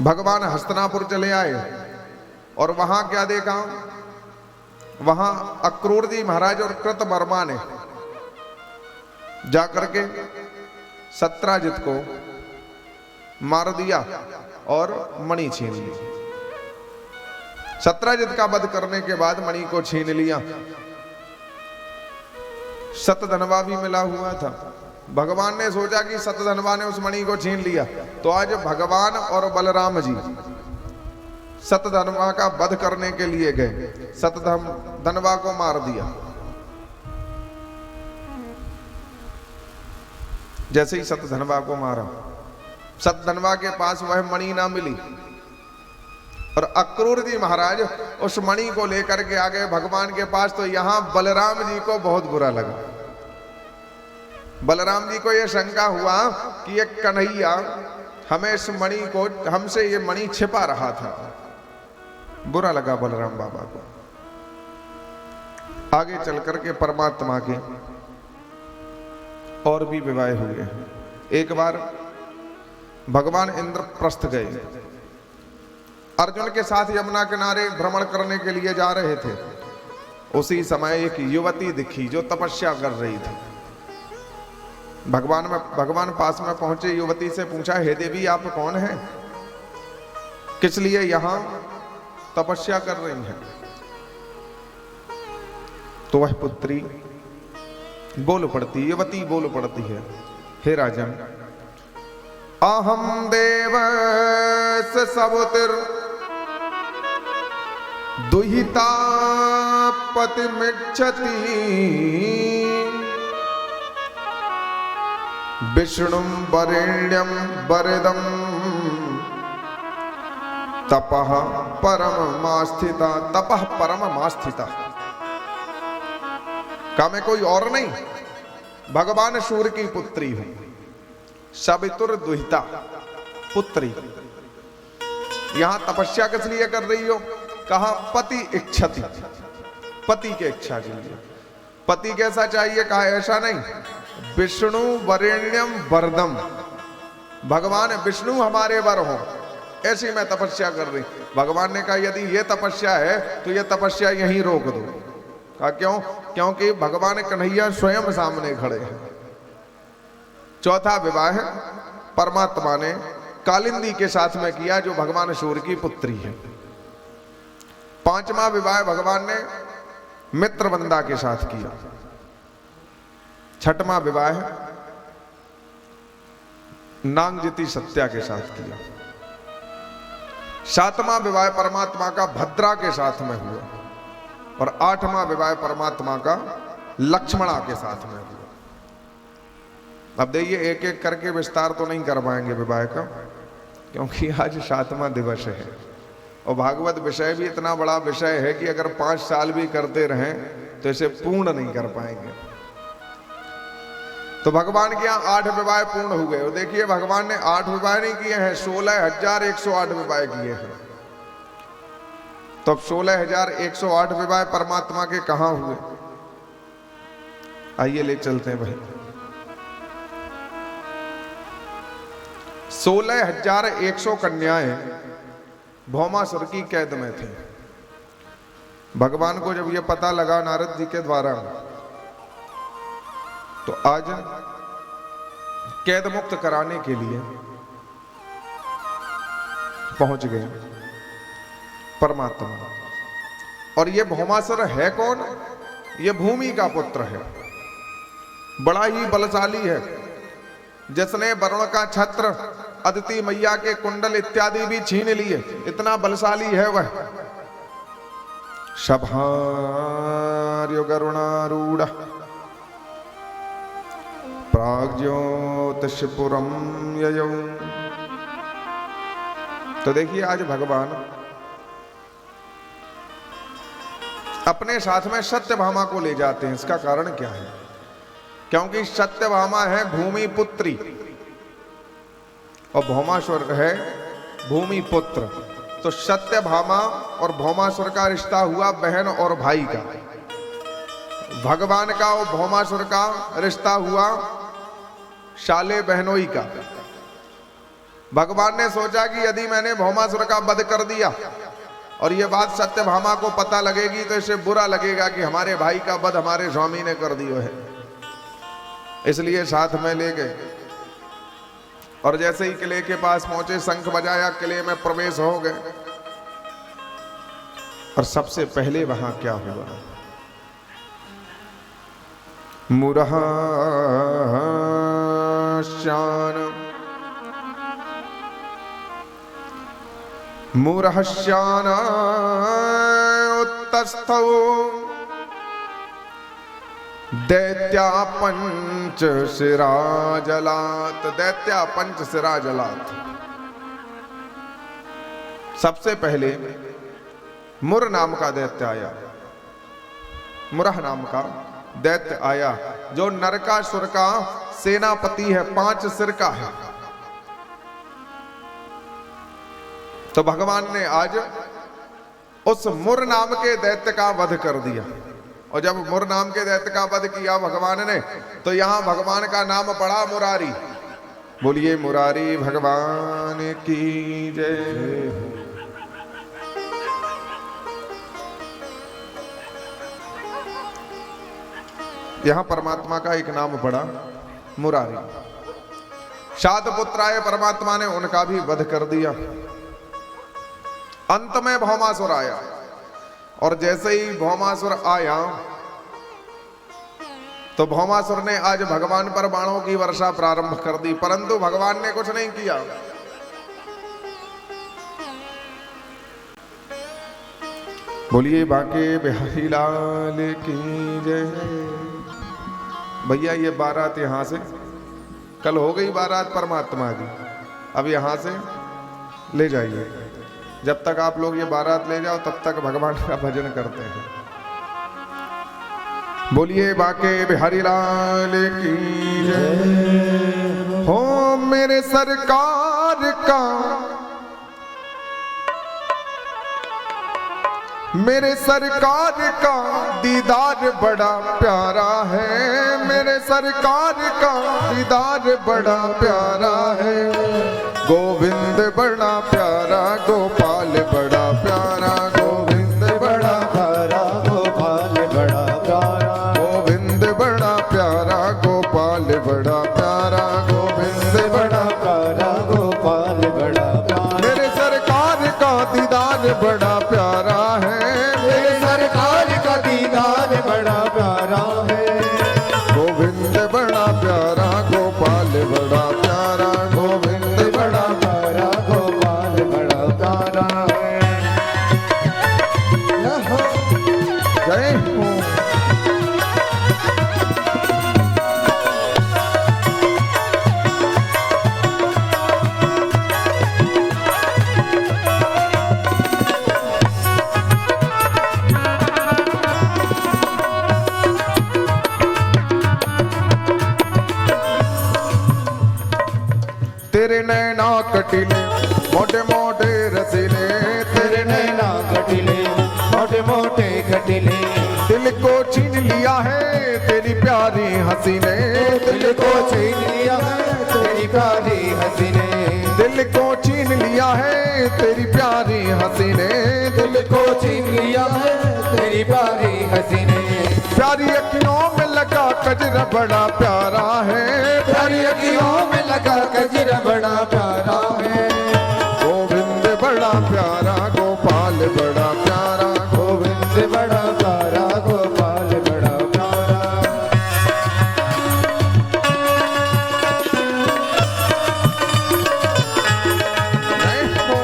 भगवान हस्तिनापुर चले आए और वहां क्या देखा, वहां अक्रूर जी महाराज और कृतवर्मा ने जाकर के सत्राजित को मार दिया और मणि छीन ली। सत्राजित का वध करने के बाद मणि को छीन लिया। सतधनवा भी मिला हुआ था। भगवान ने सोचा कि सतधनवा ने उस मणि को छीन लिया, तो आज भगवान और बलराम जी सतधनवा का वध करने के लिए गए। सतधनवा को मार दिया। जैसे ही सतधनवा को मारा, सतधनवा के पास वह मणि ना मिली और अक्रूर जी महाराज उस मणि को लेकर के आ गए भगवान के पास। तो यहां बलराम जी को बहुत बुरा लगा। बलराम जी को यह शंका हुआ कि ये कन्हैया हमें इस मणि को, हमसे ये मणि छिपा रहा था। बुरा लगा बलराम बाबा को। आगे चल करके परमात्मा के और भी विवाह हुए। एक बार भगवान इंद्रप्रस्थ गए, अर्जुन के साथ यमुना किनारे भ्रमण करने के लिए जा रहे थे। उसी समय एक युवती दिखी जो तपस्या कर रही थी। भगवान पास में पहुंचे, युवती से पूछा, हे देवी आप कौन हैं, किस लिए यहां तपस्या कर रही हैं? तो वह पुत्री बोल पड़ती, युवती बोल पड़ती है, हे राजन, अहम देवस सवुतिर दुहिता पतिमिच्छति विष्णुं वरेण्यं वरदं तपः परममास्थिता। तपः परममास्थिता का मैं कोई और नहीं, भगवान सूर्य की पुत्री हूं, सवितुर दुहिता पुत्री। यहां तपस्या किस लिए कर रही हो? कहा पति इच्छति, पति के इच्छा के लिए। पति कैसा चाहिए? कहा ऐसा नहीं, विष्णु वरेण्यम वरदम, भगवान विष्णु हमारे वर हो, ऐसी मैं तपस्या कर रही। भगवान ने कहा यदि ये तपस्या है तो ये तपस्या यहीं रोक दो। कहा क्यों? क्योंकि भगवान कन्हैया स्वयं सामने खड़े हैं। चौथा विवाह परमात्मा ने कालिंदी के साथ में किया जो भगवान सूर्य की पुत्री है। पांचवा विवाह भगवान ने मित्रवंदा के साथ किया। छठवां विवाह नांगजती सत्या के साथ किया। सातवां विवाह परमात्मा का भद्रा के साथ में हुआ और आठवां विवाह परमात्मा का लक्ष्मणा के साथ में हुआ। अब देखिए एक एक करके विस्तार तो नहीं कर पाएंगे विवाह का, क्योंकि आज 7वां दिवस है और भागवत विषय भी इतना बड़ा विषय है कि अगर 5 साल भी करते रहें तो इसे पूर्ण नहीं कर पाएंगे। तो भगवान के यहाँ 8 विवाह पूर्ण हुए। और देखिए भगवान ने 8 विवाह नहीं किए हैं, 16,108 विवाह किए हैं। तो 16,108 विवाह परमात्मा के कहां हुए? आइए ले चलते हैं भाई। 16,100 कन्याएं भौमासुर की कैद में थी। भगवान को जब यह पता लगा नारद जी के द्वारा, तो आज कैद मुक्त कराने के लिए पहुंच गए परमात्मा। और ये भौमासुर है कौन? ये भूमि का पुत्र है, बड़ा ही बलशाली है, जिसने वरुण का छत्र, अदिति मैया के कुंडल इत्यादि भी छीन लिए, इतना बलशाली है वह। शभार्यो गरुणारूढ़ प्राग्ज्योतिषपुरं ययौ। तो देखिए आज भगवान अपने साथ में सत्यभामा को ले जाते हैं। इसका कारण क्या है? क्योंकि सत्यभामा है भूमि पुत्री और भौमासुर है भूमि पुत्र। तो सत्यभामा और भौमासुर का रिश्ता हुआ बहन और भाई का। भगवान का और भौमासुर का रिश्ता हुआ शाले बहनोई का। भगवान ने सोचा कि यदि मैंने भौमासुर का वध कर दिया और यह बात सत्यभामा को पता लगेगी तो इसे बुरा लगेगा कि हमारे भाई का वध हमारे स्वामी ने कर दिया है, इसलिए साथ में ले गए। और जैसे ही किले के पास पहुंचे, शंख बजाया, किले में प्रवेश हो गए। और सबसे पहले वहां क्या हुआ? मुरहश्यान उत्तस्थौ दैत्या पंच सिराजलात। दैत्या पंच सिराजलात। सबसे पहले मुर नाम का दैत्य आया, मुरह नाम का दैत्य आया, जो नरकासुर का सेनापति है, 5 सिर का है। तो भगवान ने आज उस मुर नाम के दैत्य का वध कर दिया। और जब मुर नाम के दैत्य का वध किया भगवान ने, तो यहां भगवान का नाम पड़ा मुरारी। बोलिए मुरारी भगवान की जय। यहां परमात्मा का एक नाम पड़ा मुरारी। शाद पुत्र आए, परमात्मा ने उनका भी वध कर दिया। अंत में भौमासुर आया और जैसे ही भौमासुर आया तो भौमासुर ने आज भगवान पर बाणों की वर्षा प्रारंभ कर दी, परंतु भगवान ने कुछ नहीं किया। बोलिए बांके बिहारी लाल की जय। भैया ये बारात यहां से, कल हो गई बारात परमात्मा की, अब यहां से ले जाइए। जब तक आप लोग ये बारात ले जाओ तब तक भगवान का भजन करते हैं। बोलिए बांके बिहारी लाल की जय। हो मेरे सरकार का, मेरे सरकार का दीदार बड़ा प्यारा है, मेरे सरकार का दीदार बड़ा प्यारा है। गोविंद बड़ा प्यारा, गोपाल बड़ा प्यारा, गोविंद बड़ा प्यारा, गोपाल बड़ा प्यारा, गोविंद बड़ा प्यारा, गोपाल बड़ा प्यारा, गोविंद बड़ा प्यारा, गोपाल बड़ा प्यारा। मेरे सरकार का दीदार बड़ा प्यारा है, मेरे सरकार का दीदार बड़ा प्यारा है। गोविंद बड़ा प्यारा, गोपाल बड़ा प्यारा, गोविंद बड़ा प्यारा, गोपाल बड़ा प्यारा है। जय हो। तेरे नैना कटीले मोटे मोटे रसीले, तेरे नैना कटीले मोटे मोटे कटीले, दिल को छीन लिया है तेरी प्यारी हंसी ने, दिल को छीन लिया है तेरी प्यारी हंसी ने, दिल को छीन लिया है तेरी प्यारी हंसी ने, दिल को छीन लिया है तेरी प्यारी हंसी ने। प्यारी अखियों में लगा कजरा बड़ा प्यारा है, प्यारी अखियों में लगा कजरा बड़ा प्यारा है। गोविंद बड़ा प्यारा, गोपाल बड़ा प्यारा, गोविंद बड़ा प्यारा, गोपाल बड़ा प्यारा। जय हो।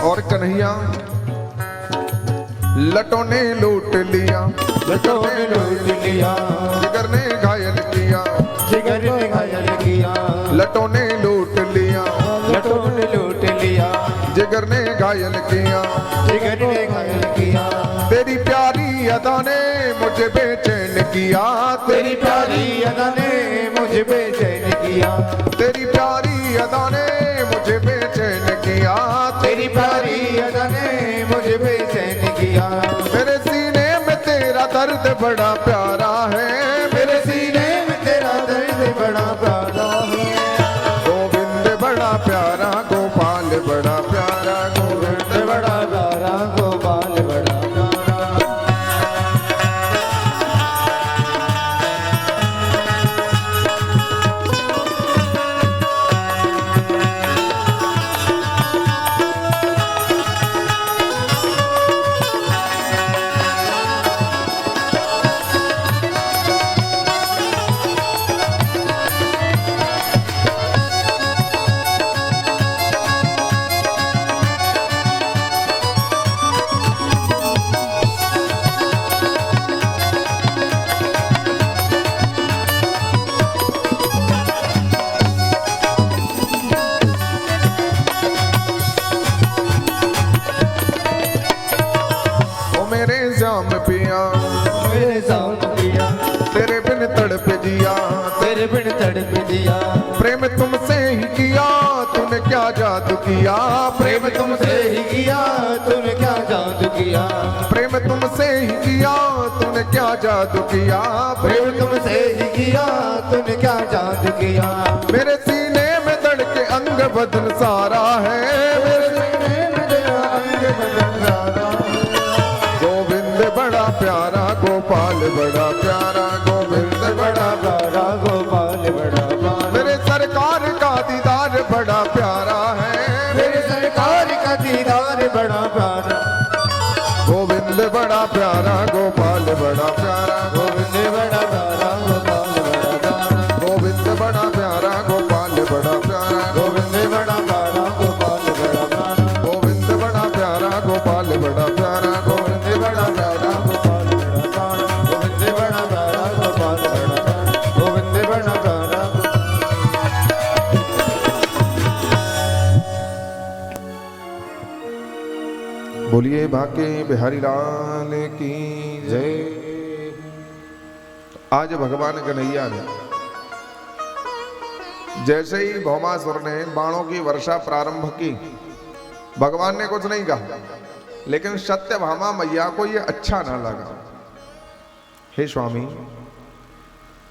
और कन्हैया लटों ने लूट लिया, लटों ने लूट लिया, जिगर ने घायल किया, जिगर ने घायल किया, लटों ने लूट लिया, लटों ने लूट लिया, जिगर ने घायल किया, जिगर ने घायल किया। तेरी प्यारी अदा ने मुझे बेचैन किया, तेरी प्यारी अदा ने मुझे बेचैन किया, तेरी प्यारी अदा ने मुझे बेचैन किया, तेरी प्यारी अदा ने मुझे बेचैन किया। मेरे सीने में तेरा दर्द बड़ा प्यारा है, मेरे सीने में तेरा दर्द बड़ा प्यारा है। गोविंद बड़ा प्यारा, गोपाल बड़ा प्यारा, गोविंद बड़ा प्यारा, गोपाल बड़ा प्यारा। श्याम पिया, मेरे श्याम पिया, तेरे बिन तड़प जिया, तेरे बिन तड़प दिया। प्रेम तुमसे ही किया, तूने क्या जादू किया, प्रेम तुमसे ही किया, तूने क्या जादू किया। प्रेम तुमसे ही किया, तूने क्या जादू किया, प्रेम तुमसे ही किया, तूने क्या जादू किया। मेरे सीने में धड़के अंग बदन सारा है, मेरे सीने में तेरा अंग बदन सारा है। गोविंद बड़ा प्यारा, गोपाल बड़ा प्यारा, गोविंद बड़ा प्यारा, गोपाल बड़ा प्यारा। मेरे सरकार का दीदार बड़ा प्यारा है, मेरे सरकार का दीदार बड़ा प्यारा। गोविंद बड़ा प्यारा, गोपाल बड़ा प्यारा, गोविंद बड़ा प्यारा, गोपाल बड़ा प्यारा। गोविंद बड़ा प्यारा, गोपाल बड़ा प्यारा, गोविंद बड़ा प्यारा, गोपाल बड़ा प्यारा। गोविंद बड़ा प्यारा, गोपाल बड़ा प्यारा, गोविंद बड़ा प्यारा, गोपाल बड़ा प्यारा। गोविंद बड़ा प्यारा, गोपाल बड़ा प्यारा। गोविंद बड़ा प्यारा। बोलिए बाके बिहारी लाल की जय। आज भगवान कन्हैया ने जैसे ही भौमासुर ने बाणों की वर्षा प्रारंभ की, भगवान ने कुछ नहीं कहा, लेकिन सत्यभामा मैया को यह अच्छा ना लगा। हे स्वामी,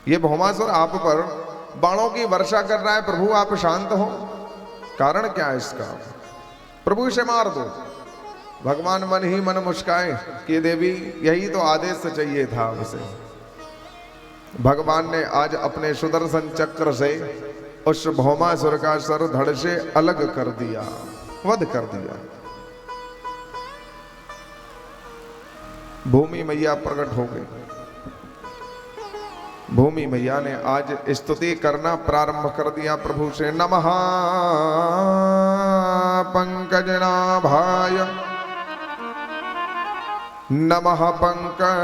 ये भौमासुर आप पर बाणों की वर्षा कर रहा है, प्रभु आप शांत हो, कारण क्या है इसका, प्रभु इसे मार दो। भगवान मन ही मन मुस्काए कि देवी यही तो आदेश चाहिए था उसे। भगवान ने आज अपने सुदर्शन चक्र से उस भौमासुर का सर धड़ से अलग कर दिया, वध कर दिया। भूमि मैया प्रकट हो गई। भूमि मैया ने आज स्तुति करना प्रारंभ कर दिया प्रभु से। नमः पंकजनाभाय, नमः पंकजमालिने,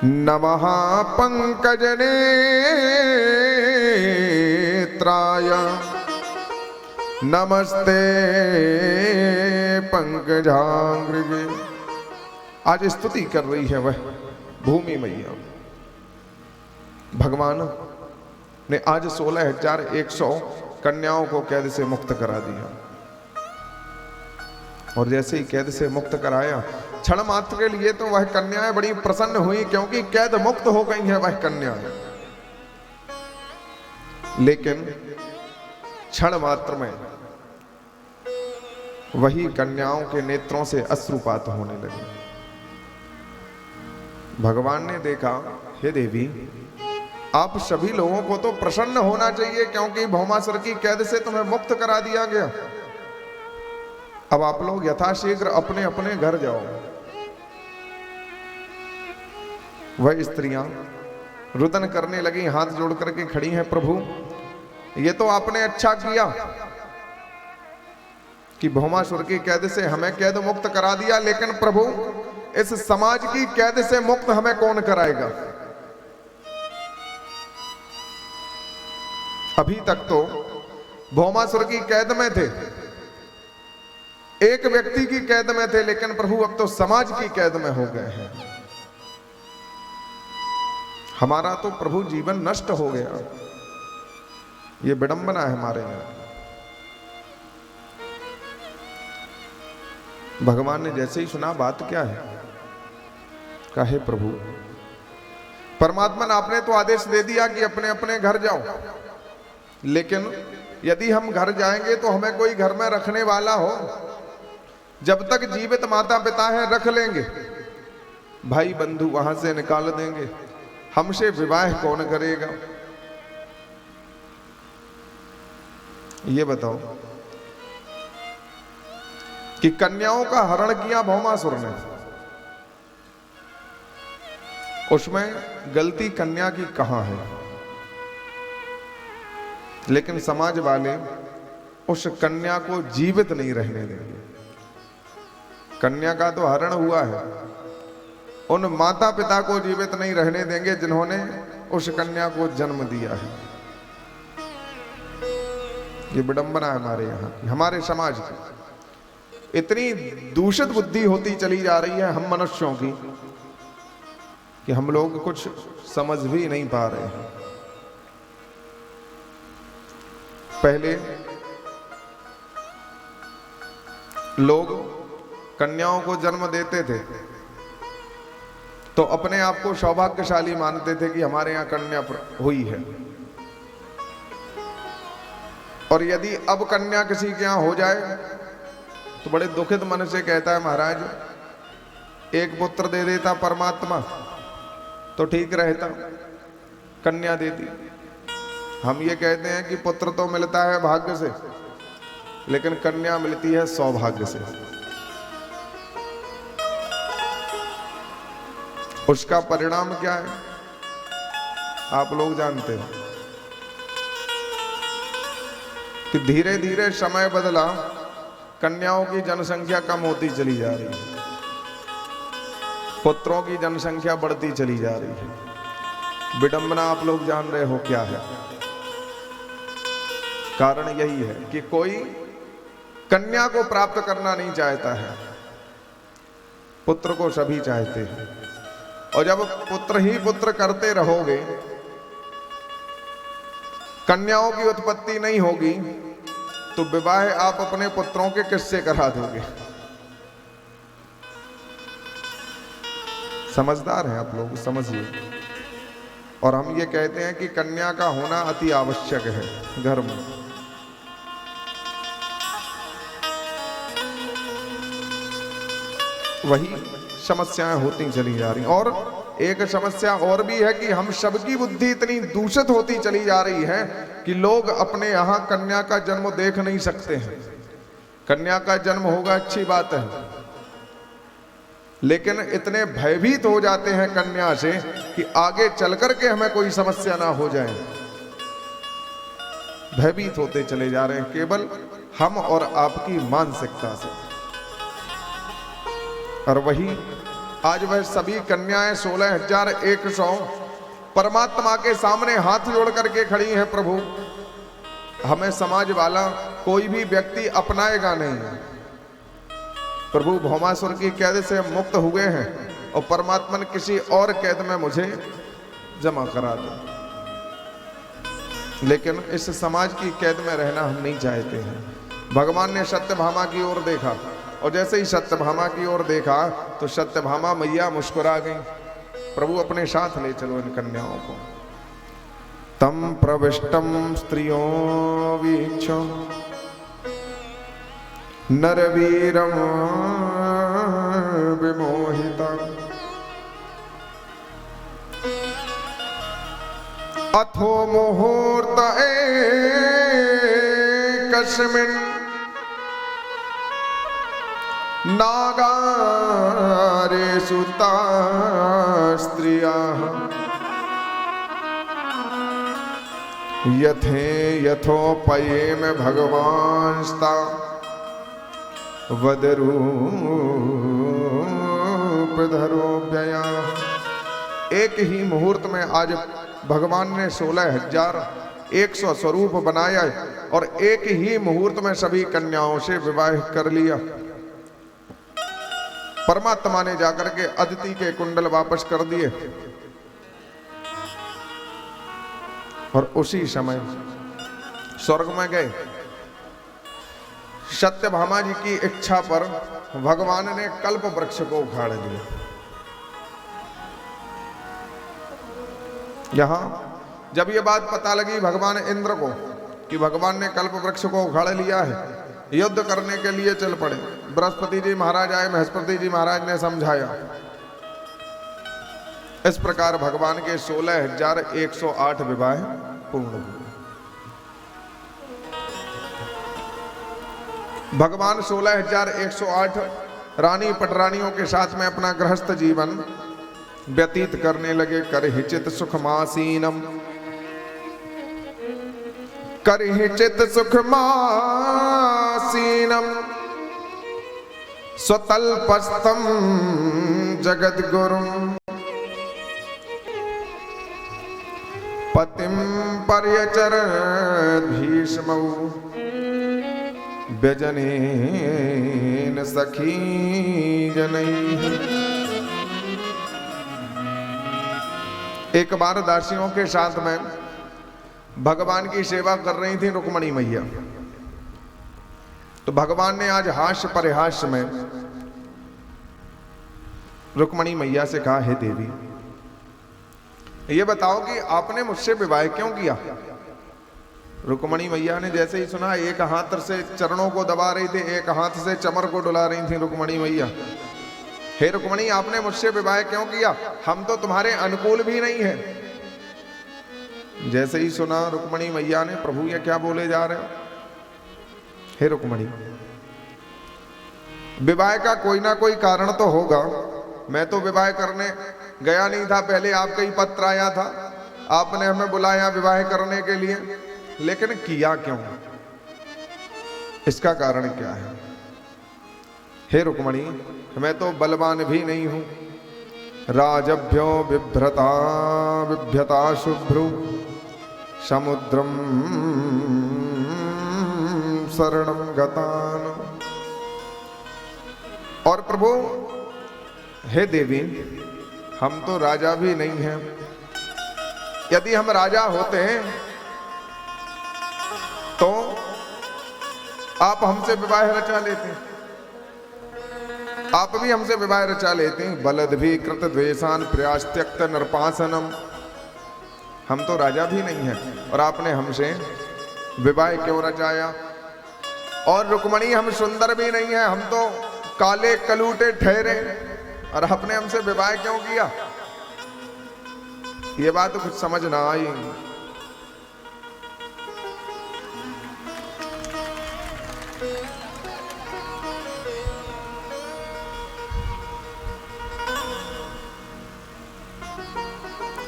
नमः पंकजनेत्राय, नमस्ते पंकजांग्रिगे। आज स्तुति कर रही है वह भूमि मैया। भगवान ने आज 16,100 कन्याओं को कैद से मुक्त करा दिया, और जैसे ही कैद से मुक्त कराया, क्षण मात्र के लिए तो वह कन्याएं बड़ी प्रसन्न हुई, क्योंकि कैद मुक्त हो गई है वह कन्याएं। लेकिन क्षण मात्र में वही कन्याओं के नेत्रों से अश्रुपात होने लगे। भगवान ने देखा, हे देवी, आप सभी लोगों को तो प्रसन्न होना चाहिए, क्योंकि भौमासुर की कैद से तुम्हें मुक्त करा दिया गया। अब आप लोग यथाशीघ्र अपने अपने घर जाओ। वह स्त्रियां रुदन करने लगी, हाथ जोड़ करके खड़ी हैं, प्रभु ये तो आपने अच्छा किया कि भौमासुर की कैद से हमें कैद मुक्त करा दिया, लेकिन प्रभु इस समाज की कैद से मुक्त हमें कौन कराएगा। अभी तक तो भौमासुर की कैद में थे, एक व्यक्ति की कैद में थे, लेकिन प्रभु अब तो समाज की कैद में हो गए हैं। हमारा तो प्रभु जीवन नष्ट हो गया, ये विडंबना है हमारे यहां। भगवान ने जैसे ही सुना बात क्या है, कहे प्रभु परमात्मा आपने तो आदेश दे दिया कि अपने अपने घर जाओ, लेकिन यदि हम घर जाएंगे तो हमें कोई घर में रखने वाला हो। जब तक जीवित माता पिता है रख लेंगे, भाई बंधु वहां से निकाल देंगे, हमसे विवाह कौन करेगा। ये बताओ कि कन्याओं का हरण किया भौमासुर ने, उसमें गलती कन्या की कहां है, लेकिन समाज वाले उस कन्या को जीवित नहीं रहने देंगे। कन्या का तो हरण हुआ है, उन माता पिता को जीवित नहीं रहने देंगे जिन्होंने उस कन्या को जन्म दिया है। ये विडंबना है हमारे यहाँ की, हमारे समाज की। इतनी दूषित बुद्धि होती चली जा रही है हम मनुष्यों की कि हम लोग कुछ समझ भी नहीं पा रहे हैं। पहले लोग कन्याओं को जन्म देते थे तो अपने आप को सौभाग्यशाली मानते थे कि हमारे यहाँ कन्या हुई है, और यदि अब कन्या किसी के यहाँ हो जाए तो बड़े दुखित मन से कहता है, महाराज एक पुत्र दे देता परमात्मा तो ठीक रहता, कन्या दे दी। हम ये कहते हैं कि पुत्र तो मिलता है भाग्य से, लेकिन कन्या मिलती है सौभाग्य से। उसका परिणाम क्या है आप लोग जानते हो कि धीरे धीरे समय बदला, कन्याओं की जनसंख्या कम होती चली जा रही है, पुत्रों की जनसंख्या बढ़ती चली जा रही है। विडंबना आप लोग जान रहे हो क्या है? कारण यही है कि कोई कन्या को प्राप्त करना नहीं चाहता है, पुत्र को सभी चाहते हैं। और जब पुत्र ही पुत्र करते रहोगे, कन्याओं की उत्पत्ति नहीं होगी, तो विवाह आप अपने पुत्रों के किससे करा दोगे? समझदार हैं आप लोग, समझिए। और हम ये कहते हैं कि कन्या का होना अति आवश्यक है घर में। वही समस्याएं होती चली जा रही। और एक समस्या और भी है कि हम सबकी बुद्धि इतनी दूषित होती चली जा रही है कि लोग अपने यहाँ कन्या का जन्म देख नहीं सकते हैं। कन्या का जन्म होगा अच्छी बात है, लेकिन इतने भयभीत हो जाते हैं कन्या से कि आगे चल करके हमें कोई समस्या ना हो जाए। भयभीत होते चले जा रहे हैं केवल हम और आपकी मानसिकता से। और वही आज वह सभी कन्याएं 16,100 परमात्मा के सामने हाथ जोड़ करके खड़ी हैं। प्रभु, हमें समाज वाला कोई भी व्यक्ति अपनाएगा नहीं। प्रभु, भौमासुर की कैद से मुक्त हुए हैं और परमात्मा ने किसी और कैद में मुझे जमा करा दो। लेकिन इस समाज की कैद में रहना हम नहीं चाहते हैं। भगवान ने सत्यभामा की ओर देखा, और जैसे ही सत्यभामा की ओर देखा तो सत्यभामा मैया मुस्कुरा गई। प्रभु, अपने साथ ले चलो इन कन्याओं को। तम प्रविष्टम स्त्रियों वीक्षो नरवीरम विमोहिता अथो मुहूर्त एकस्मिन् नागारे सुता स्त्रियाः यथे यथोपयेम भगवांस्ता वदरूपधरो व्यया। एक ही मुहूर्त में आज भगवान ने 16,100 स्वरूप बनाया और एक ही मुहूर्त में सभी कन्याओं से विवाह कर लिया। परमात्मा ने जाकर के अदिति के कुंडल वापस कर दिए और उसी समय स्वर्ग में गए। सत्यभामा जी की इच्छा पर भगवान ने कल्प वृक्ष को उखाड़ दिया। यहां जब ये बात पता लगी भगवान इंद्र को कि भगवान ने कल्प वृक्ष को उखाड़ लिया है, युद्ध करने के लिए चल पड़े। बृहस्पति जी महाराज आए, बृहस्पति जी महाराज ने समझाया। इस प्रकार भगवान के 16,108 विवाह पूर्ण हुए। भगवान 16,108 रानी पटरानियों के साथ में अपना गृहस्थ जीवन व्यतीत करने लगे। करहिचित सुखमासीनम, करहिचित सुखमासीनम स्वतल्पस्थम जगद्गुरुम पतिम पर्यचर भीष्मौ व्यजनेन सखी जनई। एक बार दासियों के साथ में भगवान की सेवा कर रही थी रुक्मणी मैया। तो भगवान ने आज हास्य परिहास्य में रुक्मणी मैया से कहा, हे देवी, ये बताओ कि आपने मुझसे विवाह क्यों किया? रुक्मणी मैया ने जैसे ही सुना, एक हाथ से चरणों को दबा रही थी, एक हाथ से चमर को डुला रही थी रुक्मणी मैया। हे रुक्मणी, आपने मुझसे विवाह क्यों किया? हम तो तुम्हारे अनुकूल भी नहीं है। जैसे ही सुना रुक्मणी मैया ने, प्रभु ये क्या बोले जा रहे हो? हे रुक्मणी, विवाह का कोई ना कोई कारण तो होगा। मैं तो विवाह करने गया नहीं था, पहले आपका ही पत्र आया था, आपने हमें बुलाया विवाह करने के लिए, लेकिन किया क्यों? इसका कारण क्या है? हे रुक्मणी, मैं तो बलवान भी नहीं हूं। राजभ्यो बिभ्यता शुभ्रु समुद्रम शरणं गतान। और प्रभु, हे देवी, हम तो राजा भी नहीं हैं। यदि हम राजा होते हैं तो आप हमसे विवाह रचा लेते, आप भी हमसे विवाह रचा लेते। बलद भी कृत द्वेषान प्रयास त्यक्त नरपासनम। हम तो राजा भी नहीं हैं और आपने हमसे विवाह क्यों रचाया? और रुक्मणी, हम सुंदर भी नहीं हैं, हम तो काले कलूटे ठहरे, और आपने हमसे विवाह क्यों किया? ये बात तो कुछ समझ ना आई।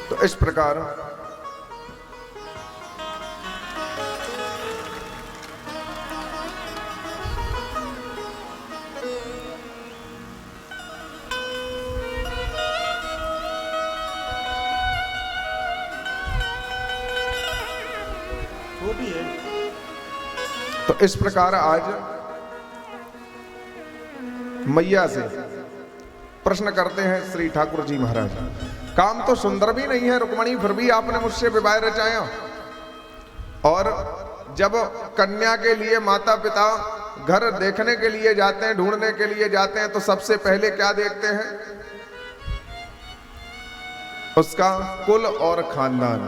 तो इस प्रकार वो भी है। तो इस प्रकार आज मैया से प्रश्न करते हैं श्री ठाकुर जी महाराज, काम तो सुंदर भी नहीं है रुक्मणी, फिर भी आपने मुझसे विवाह रचाया। और जब कन्या के लिए माता पिता घर देखने के लिए जाते हैं, ढूंढने के लिए जाते हैं, तो सबसे पहले क्या देखते हैं? उसका कुल और खानदान।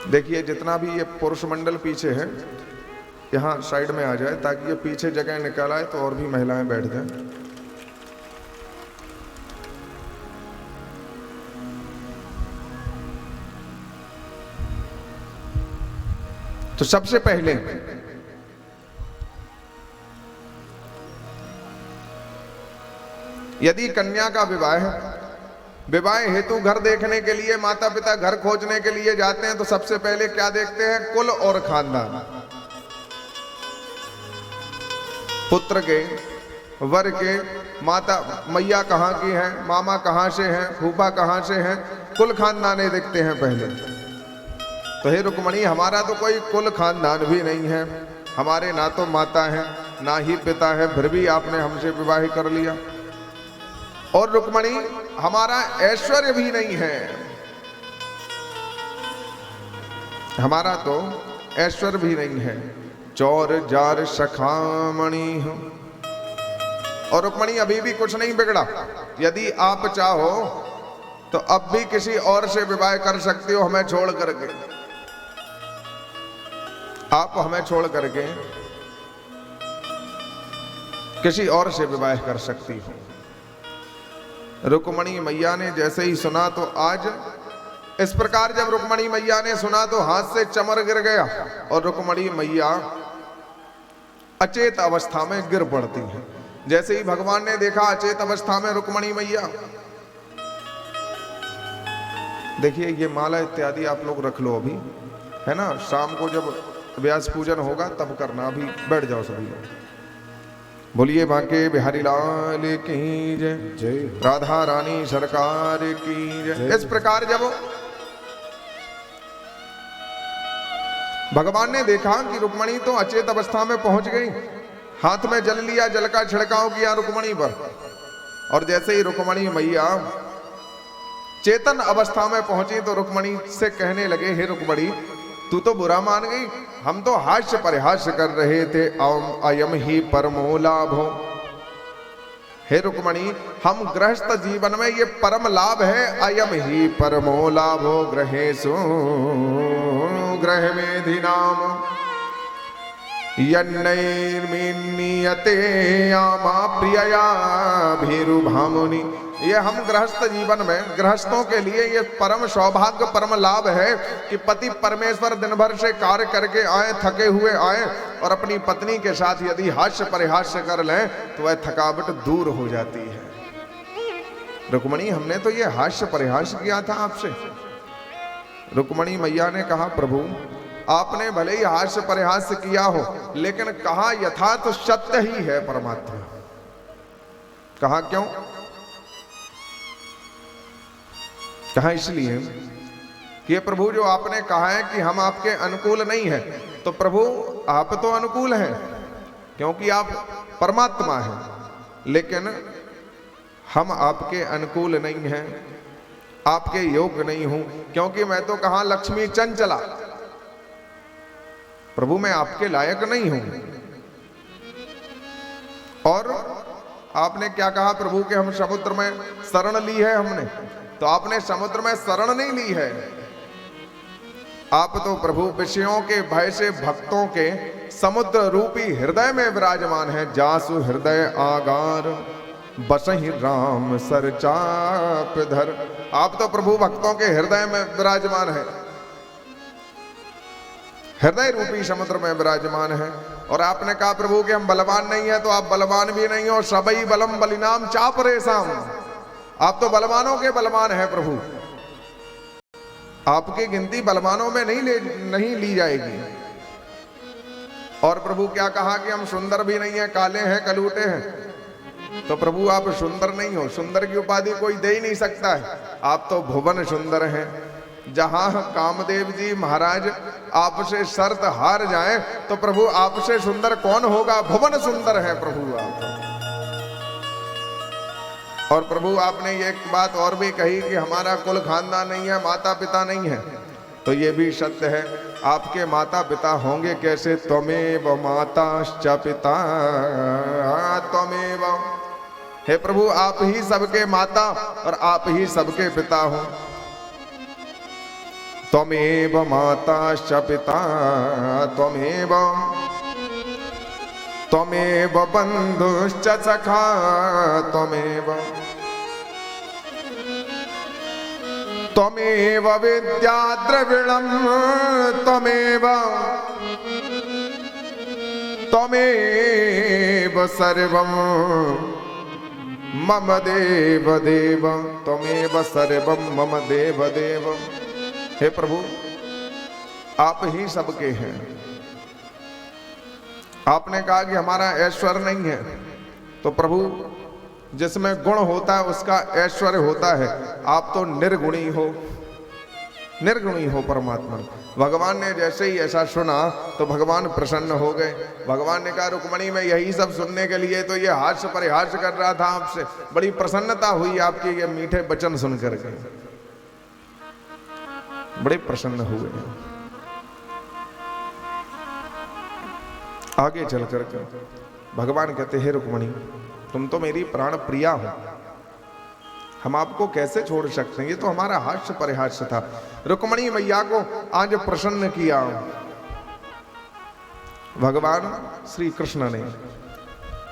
देखिए, जितना भी ये पुरुष मंडल पीछे है, यहाँ साइड में आ जाए ताकि ये पीछे जगह निकाल आए तो और भी महिलाएं बैठ जाएं। तो सबसे पहले यदि कन्या का विवाह हेतु घर देखने के लिए माता पिता घर खोजने के लिए जाते हैं, तो सबसे पहले क्या देखते हैं? कुल और खानदान। पुत्र के, वर के, माता मैया कहाँ की है, मामा कहाँ से हैं, फूफा कहाँ से हैं, कुल खानदान देखते हैं पहले। तो हे रुक्मणी, हमारा तो कोई कुल खानदान भी नहीं है, हमारे ना तो माता है ना ही पिता है, फिर भी आपने हमसे विवाह कर लिया। और रुक्मणी, हमारा ऐश्वर्य भी नहीं है, हमारा तो ऐश्वर्य भी नहीं है। चौर जार सखामणि हूं। और रुक्मणी, अभी भी कुछ नहीं बिगड़ा। यदि आप चाहो तो अब भी किसी और से विवाह कर सकते हो, हमें छोड़ करके। आप हमें छोड़ करके किसी और से विवाह कर सकती हो। रुक्मणी मैया ने जैसे ही सुना, तो आज इस प्रकार जब रुक्मणी मैया ने सुना तो हाथ से चमर गिर गया और रुक्मणी मैया अचेत अवस्था में गिर पड़ती है। जैसे ही भगवान ने देखा अचेत अवस्था में रुक्मणी मैया, देखिए ये माला इत्यादि आप लोग रख लो अभी, है ना, शाम को जब व्यास पूजन होगा तब करना, अभी बैठ जाओ सभी लोग। बोलिए बांके बिहारी लाल की जय, जय राधा रानी सरकार की जय। इस प्रकार जब भगवान ने देखा कि रुक्मणी तो अचेत अवस्था में पहुंच गई, हाथ में जल लिया, जल का छिड़काव किया रुक्मणी पर, और जैसे ही रुक्मणी मैया चेतन अवस्था में पहुंची तो रुक्मणी से कहने लगे, हे रुक्मणी तू तो बुरा मान गई, हम तो हास्य परिहास्य कर रहे थे, अयम ही परमो लाभो। हे रुक्मणी हम गृहस्थ जीवन में ये परम लाभ है, अयम ही परमो लाभो गृहेषु गृह मेधि नाम यन्नैर्मीनीयते आमा प्रियया भीरुभामुनि। ये हम गृहस्थ जीवन में, गृहस्थों के लिए ये परम सौभाग्य परम लाभ है कि पति परमेश्वर दिन भर से कार्य करके आए, थके हुए आए, और अपनी पत्नी के साथ यदि हास्य परिहास्य कर लें तो वह थकावट दूर हो जाती है। रुक्मणी हमने तो ये हास्य परिहास्य किया था आपसे। रुक्मणी मैया ने कहा, प्रभु आपने भले ही हास्य परिहास्य किया हो, लेकिन कहा यथार्थ सत्य ही है परमात्मा। कहा क्यों? कहा इसलिए कि ये प्रभु जो आपने कहा है कि हम आपके अनुकूल नहीं हैं, तो प्रभु आप तो अनुकूल हैं क्योंकि आप परमात्मा हैं, लेकिन हम आपके अनुकूल नहीं हैं, आपके योग्य नहीं हूं, क्योंकि मैं तो कहा लक्ष्मी चंचला, प्रभु मैं आपके लायक नहीं हूं। और आपने क्या कहा प्रभु के हम समुद्र में शरण ली है हमने, तो आपने समुद्र में शरण नहीं ली है, आप तो प्रभु विषयों के भय से भक्तों के समुद्र रूपी हृदय में विराजमान है। जासु हृदय आगार बसहि राम सर चाप धर। आप तो प्रभु भक्तों के हृदय में विराजमान है, हृदय रूपी समुद्र में विराजमान है। और आपने कहा प्रभु कि हम बलवान नहीं है, तो आप बलवान भी नहीं हो। सबई बलम बलिनाम चाप रेसाम, आप तो बलवानों के बलवान हैं प्रभु, आपकी गिनती बलवानों में नहीं ली जाएगी। और प्रभु क्या कहा कि हम सुंदर भी नहीं है, काले हैं, कलूटे हैं, तो प्रभु आप सुंदर नहीं हो, सुंदर की उपाधि कोई दे ही नहीं सकता है, आप तो भुवन सुंदर हैं। जहां कामदेव जी महाराज आपसे शर्त हार जाएं, तो प्रभु आपसे सुंदर कौन होगा, भुवन सुंदर है प्रभु आप। और प्रभु आपने ये एक बात और भी कही कि हमारा कुल खानदान नहीं है, माता पिता नहीं है, तो ये भी सत्य है। आपके माता पिता होंगे कैसे? त्वमेव माताश्च पिता त्वमेव। हे प्रभु आप ही सबके माता और आप ही सबके पिता हो। त्वमेव माताश्च पिता त्वमेव, त्वमेव बंधुश्च सखा त्वमेव, त्वमेव विद्या द्रविणम त्वमेव, त्वमेव सर्वम मम देव देव, त्वमेव सर्वम मम देव देव। हे प्रभु आप ही सबके हैं। आपने कहा कि हमारा ऐश्वर्य नहीं है, तो प्रभु जिसमें गुण होता है उसका ऐश्वर्य होता है। आप तो निर्गुणी हो, निर्गुणी हो परमात्मा। भगवान ने जैसे ही ऐसा सुना तो भगवान प्रसन्न हो गए। भगवान ने कहा रुक्मणी मैं यही सब सुनने के लिए तो ये हास्य परिहास्य कर रहा था आपसे, बड़ी प्रसन्नता हुई आपके ये मीठे वचन सुन करके, बड़े प्रसन्न हुए। आगे चल कर भगवान कहते हैं रुक्मणी तुम तो मेरी प्राण प्रिया हो, हम आपको कैसे छोड़ सकते हैं, ये तो हमारा हास्य परिहास्य था। रुक्मणी मैया को आज प्रसन्न किया भगवान श्री कृष्ण ने।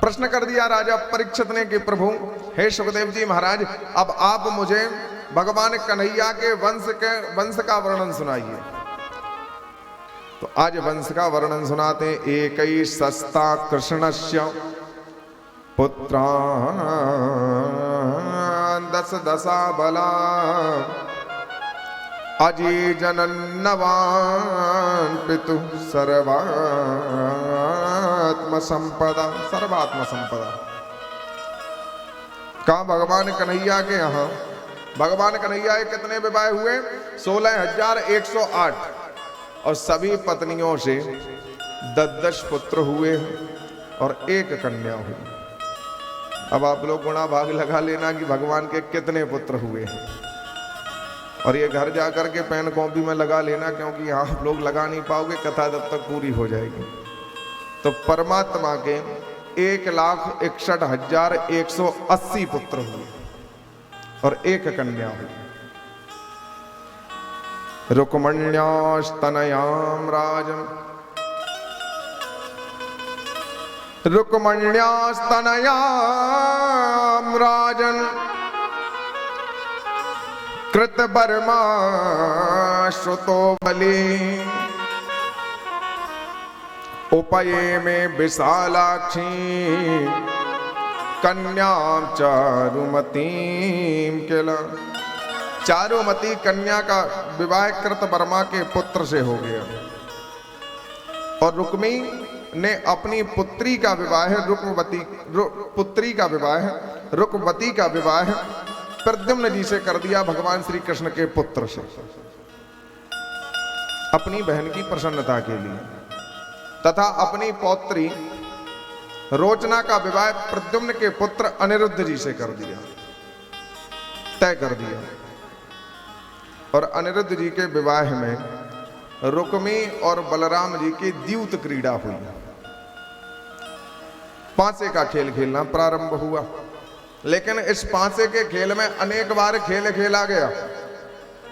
प्रश्न कर दिया राजा परीक्षित ने कि प्रभु हे सुखदेव जी महाराज अब आप मुझे भगवान कन्हैया के वंश का वर्णन सुनाइए। तो आज वंश का वर्णन सुनाते। एक ही सस्ता कृष्णस्य पुत्रा दस दशा बला अजी जनन्नवान पितु सर्वात्म संपदा। सर्वात्म संपदा कहा भगवान कन्हैया के यहाँ। भगवान कन्हैया के कितने विवाह हुए? 16,108। और सभी पत्नियों से 10-10 पुत्र हुए और एक कन्या हुई। अब आप लोग गुणा भाग लगा लेना कि भगवान के कितने पुत्र हुए हैं, और ये घर जाकर के पेन कॉपी में लगा लेना, क्योंकि यहाँ आप लोग लगा नहीं पाओगे, कथा जब तक पूरी हो जाएगी। तो परमात्मा के 1,61,180 पुत्र हुए और एक कन्या हुई। रुक्मण्यास्तनयां राजन्, रुक्मण्यास्तनयां राजन् कृतवर्मा श्रुतो बली, उपये में विशालाक्षी कन्यां चारुमतीं किला। चारुमती कन्या का विवाह कृतवर्मा के पुत्र से हो गया, और रुक्मी ने अपनी पुत्री का विवाह रुक्मवती का विवाह प्रद्युम्न जी से कर दिया, भगवान श्री कृष्ण के पुत्र से, अपनी बहन की प्रसन्नता के लिए। तथा अपनी पौत्री रोचना का विवाह प्रद्युम्न के पुत्र अनिरुद्ध जी से कर दिया, तय कर दिया। और अनिरुद्ध जी के विवाह में रुक्मी और बलराम जी की द्यूत क्रीड़ा हुई। पांसे का खेल खेलना प्रारंभ हुआ, लेकिन इस पांसे के खेल में अनेक बार खेल खेला गया।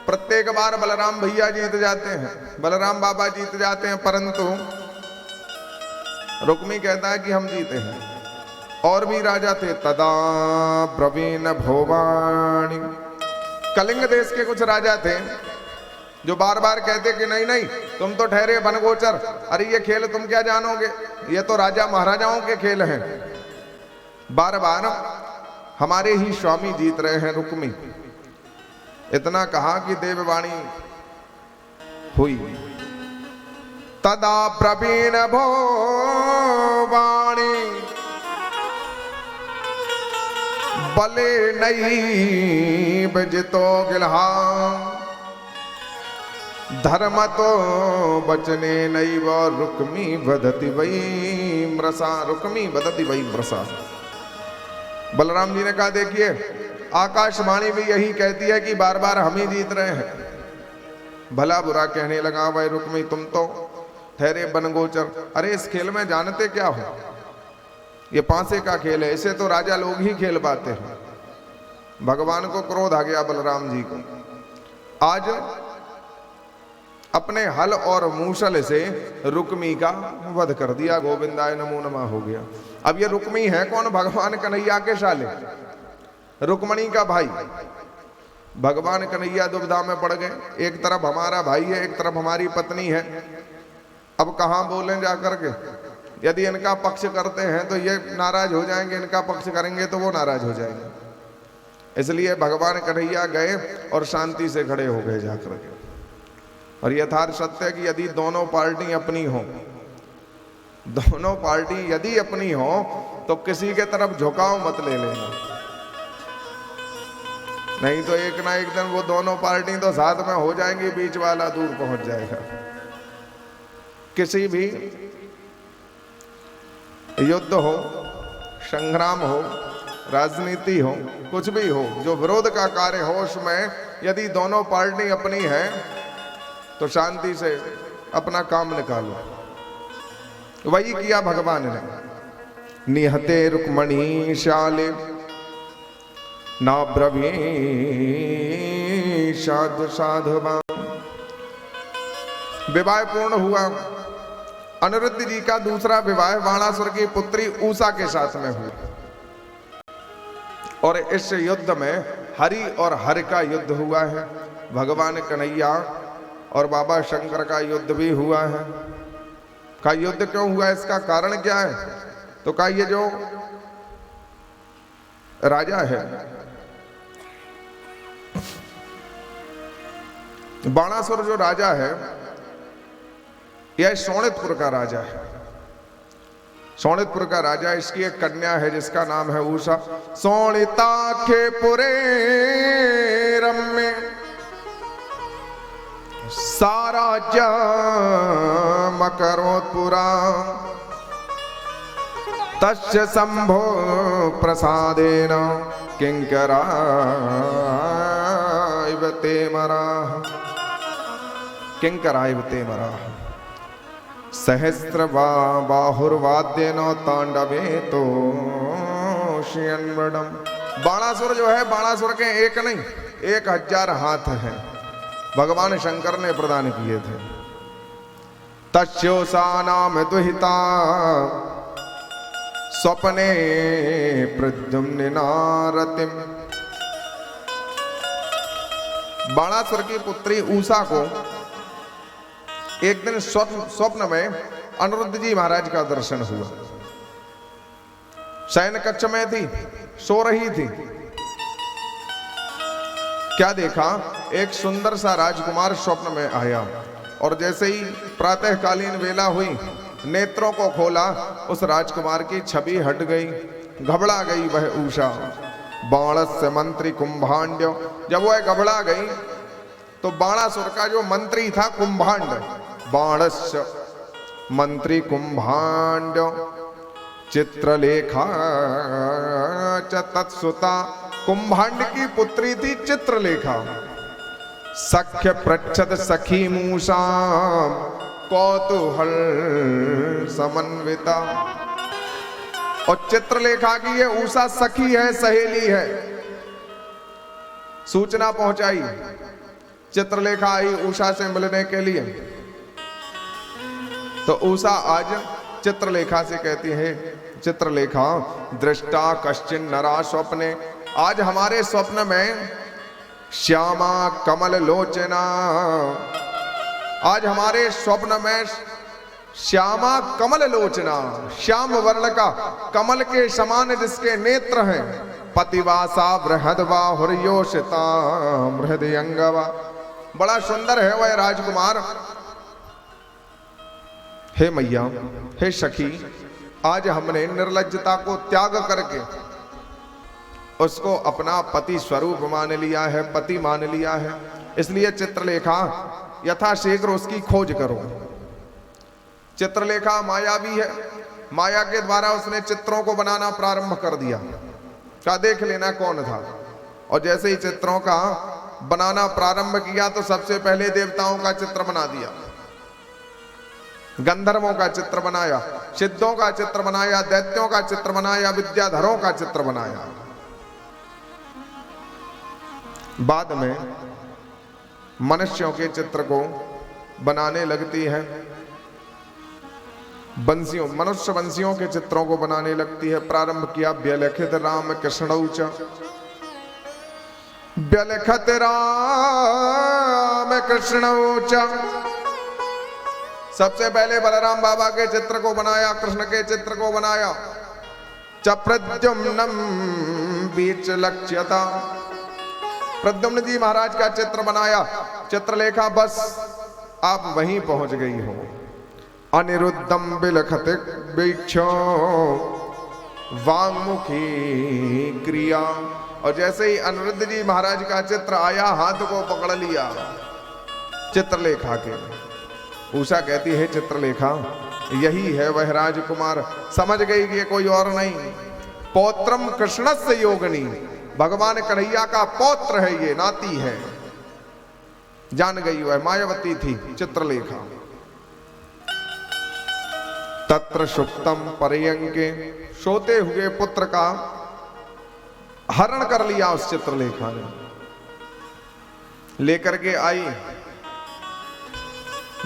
प्रत्येक बार बलराम भैया जीत जाते हैं, बलराम बाबा जीत जाते हैं, परंतु रुक्मी कहता है कि हम जीते हैं। और भी राजा थे, तदा प्रवीण भोवाणी, कलिंग देश के कुछ राजा थे जो बार बार कहते कि नहीं नहीं, तुम तो ठहरे बनगोचर, अरे ये खेल तुम क्या जानोगे, ये तो राजा महाराजाओं के खेल हैं। बार बार हमारे ही स्वामी जीत रहे हैं रुक्मी। इतना कहा कि देववाणी हुई। तदा प्रवीण भोवाणी बले नहीं बजतो गिलहा, धर्म तो बचने नहीं वो रुक्मी वदति वही मृषा, रुक्मी वदति वही मृषा। बलराम जी ने कहा देखिए, आकाशवाणी भी यही कहती है कि बार बार हम ही जीत रहे हैं। भला बुरा कहने लगा, भाई रुक्मी तुम तो ठहरे बनगोचर, अरे इस खेल में जानते क्या हो, ये पांसे का खेल है, इसे तो राजा लोग ही खेल पाते हैं। भगवान को क्रोध आ गया बलराम जी को। आज अपने हल और मूसल से रुक्मी का वध कर दिया, गोविंदाय नमो नमः हो गया। अब ये रुक्मी है कौन, भगवान कन्हैया के साले, रुक्मणी का भाई। भगवान कन्हैया दुविधा में पड़ गए, एक तरफ हमारा भाई है, एक तरफ हमारी पत्नी है। अब कहां बोलें जाकर के, यदि इनका पक्ष करते हैं तो ये नाराज हो जाएंगे, इनका पक्ष करेंगे तो वो नाराज हो जाएंगे। इसलिए भगवान कन्हैया गए और शांति से खड़े हो गए जाकर के। और यथार्थ सत्य है कि यदि दोनों पार्टी अपनी हो, दोनों पार्टी यदि अपनी हो तो किसी के तरफ झुकाव मत ले लेना, नहीं तो एक ना एक दिन वो दोनों पार्टी तो साथ में हो जाएंगी, बीच वाला दूर पहुंच जाएगा। किसी भी युद्ध हो, संग्राम हो, राजनीति हो, कुछ भी हो, जो विरोध का कार्य हो, उसमें यदि दोनों पार्टी अपनी है तो शांति से अपना काम निकालो। वही किया भगवान ने। निहते रुक्मणी शाले ना ब्रवी साधु साधुवा। विवाह पूर्ण हुआ। अनिरुद्ध जी का दूसरा विवाह बाणासुर की पुत्री उषा के साथ में हुआ, और इस युद्ध में हरि और हर का युद्ध हुआ है। भगवान कन्हैया और बाबा शंकर का युद्ध भी हुआ है। का युद्ध क्यों हुआ, इसका कारण क्या है? तो का ये जो राजा है बाणासुर, जो राजा है यह शोणितपुर का राजा है। शोणितपुर का राजा, इसकी एक कन्या है जिसका नाम है उषा। शोणिता के पुरे रम्य साराज्यमकरोत्पुरा तस्य शंभो प्रसादेन किंकराइव ते मराः किंकराइव ते मराः सहस्र बाहुर्वाद्येन तांडवे तो शियन्वडम। बाणासुर जो है, बाणासुर के एक नहीं 1000 हाथ हैं, भगवान शंकर ने प्रदान किए थे। तस्योसा नाम दुहिता स्वप्ने प्रद्युम्नारतिम। बाणासुर की पुत्री उषा को एक दिन स्वप्न में अनिरुद्ध जी महाराज का दर्शन हुआ। शयन कक्ष में थी, सो रही थी। क्या देखा, एक सुंदर सा राजकुमार स्वप्न में आया और जैसे ही प्रातःकालीन वेला हुई, नेत्रों को खोला, उस राजकुमार की छवि हट गई, घबरा गई वह उषा। बाणस्य मंत्री कुंभांड्य, जब वह घबरा गई तो बाणासुर का जो मंत्री था कुंभांड, बाणस्य मंत्री कुंभांड चित्रलेखा च तत्सुता। कुंभांड की पुत्री थी चित्रलेखा। सख्य पृच्छत सखी मूषा कौतूहल समन्विता। और चित्रलेखा की ये उषा सखी है, सहेली है। सूचना पहुंचाई, चित्रलेखा आई उषा से मिलने के लिए। तो उषा आज चित्रलेखा से कहती है, चित्रलेखा दृष्टा कश्चिन नरा स्वप्ने। आज हमारे स्वप्न में श्यामा कमल लोचना, आज हमारे स्वप्न में श्यामा कमल लोचना, श्याम वर्ण का कमल के समान जिसके नेत्र हैं, पतिवासा बृहदवा हुर्योषिता हृदयंगवा। बड़ा सुंदर है वह राजकुमार। हे मैया, हे सखी, आज हमने निर्लज्जता को त्याग करके उसको अपना पति स्वरूप मान लिया है, पति मान लिया है। इसलिए चित्रलेखा यथाशीघ्र उसकी खोज करो। चित्रलेखा मायावी है, माया के द्वारा उसने चित्रों को बनाना प्रारंभ कर दिया। क्या देख लेना कौन था। और जैसे ही चित्रों का बनाना प्रारंभ किया तो सबसे पहले देवताओं का चित्र बना दिया, गंधर्वों का चित्र बनाया, सिद्धों का चित्र बनाया, दैत्यों का चित्र बनाया, विद्याधरों का चित्र बनाया। बाद में मनुष्यों के चित्र को बनाने लगती है, वंशियों मनुष्य वंशियों के चित्रों को बनाने लगती है। प्रारंभ किया व्यलिखित राम कृष्णौच, व्यलिखित राम कृष्णौच। सबसे पहले बलराम बाबा के चित्र को बनाया, कृष्ण के चित्र को बनाया। च प्रद्युम्नम बीच लक्ष्यता, प्रद्युम्न जी महाराज का चित्र बनाया। चित्रलेखा बस आप वहीं पहुंच गई हो। अनिरुद्धम बिलखत वीक्षो वांगमुखी क्रिया। और जैसे ही अनिरुद्ध जी महाराज का चित्र आया, हाथ को पकड़ लिया चित्रलेखा के। उषा कहती है चित्रलेखा यही है वह राजकुमार। समझ गई कि ये कोई और नहीं, पौत्रम कृष्णस्य योगिनी, भगवान कन्हैया का पौत्र है, ये नाती है। जान गई वह मायावती थी चित्रलेखा। तत्र सुप्तम पर्यंके, सोते हुए पुत्र का हरण कर लिया उस चित्रलेखा ने। लेकर के आई,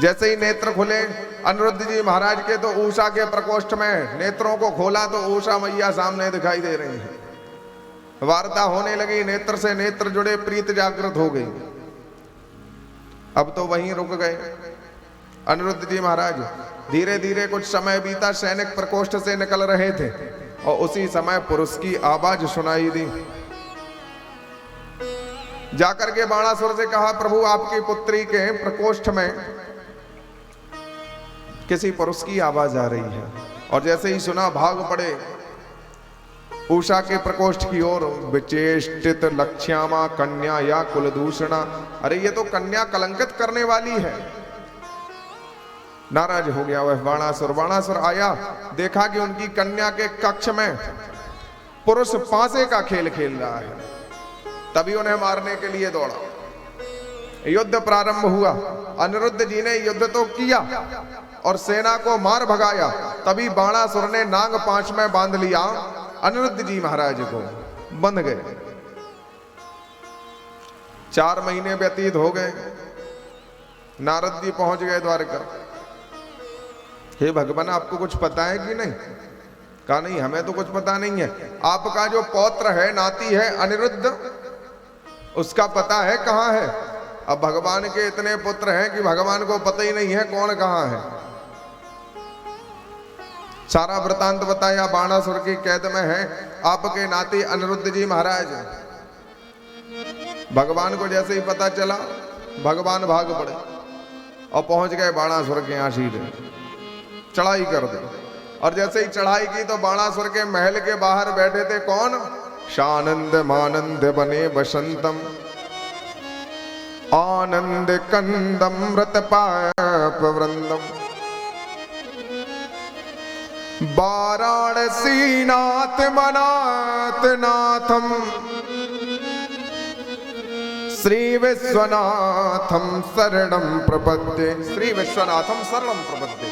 जैसे ही नेत्र खुले अनिरुद्ध जी महाराज के, तो उषा के प्रकोष्ठ में नेत्रों को खोला तो उषा मैया सामने दिखाई दे रही है। वार्ता होने लगी, नेत्र से नेत्र जुड़े, प्रीत जागृत हो गई। अब तो वहीं रुक गए अनिरुद्ध जी महाराज। धीरे धीरे कुछ समय बीता, सैनिक प्रकोष्ठ से निकल रहे थे और उसी समय पुरुष की आवाज सुनाई दी। जाकर के बाणासुर से कहा, प्रभु आपकी पुत्री के प्रकोष्ठ में किसी पुरुष की आवाज आ रही है। और जैसे ही सुना भाग पड़े। उषा के प्रकोष्ठ की ओर विचेष्टित लक्ष्यामा कन्या या कुलदूषणा। अरे ये तो कन्या कलंकित करने वाली है। नाराज हो गया वह बाणासुर। बाणासुर आया, देखा कि उनकी कन्या के कक्ष में पुरुष पासे का खेल खेल रहा है, तभी उन्हें मारने के लिए दौड़ा। युद्ध प्रारंभ हुआ। अनिरुद्ध जी ने युद्ध तो किया और सेना को मार भगाया, तभी बाणासुर ने नाग पांच में बांध लिया अनिरुद्ध जी महाराज को, बंध गए। 4 महीने व्यतीत हो गए। नारद जी पहुंच गए द्वारका। हे भगवान, आपको कुछ पता है कि नहीं? कहा नहीं, हमें तो कुछ पता नहीं है। आपका जो पौत्र है, नाती है अनिरुद्ध, उसका पता है कहां है? अब भगवान के इतने पुत्र हैं कि भगवान को पता ही नहीं है कौन कहां है। सारा वृतांत बताया। बाणासुर की कैद में है आपके नाती अनिरुद्ध जी महाराज। भगवान को जैसे ही पता चला, भगवान भाग पड़े और पहुंच गए बाणासुर के यहां सीधे। चढ़ाई कर दी, और जैसे ही चढ़ाई की तो बाणासुर के महल के बाहर बैठे थे कौन? शानंद मानंद बने बसंतम आनंद कंदम व्रत पाप वृंदम वाराणसी नाथ मनाथ नाथम श्री विश्वनाथम शरणम प्रपद्ये। श्री विश्वनाथम शरणम प्रपद्ये।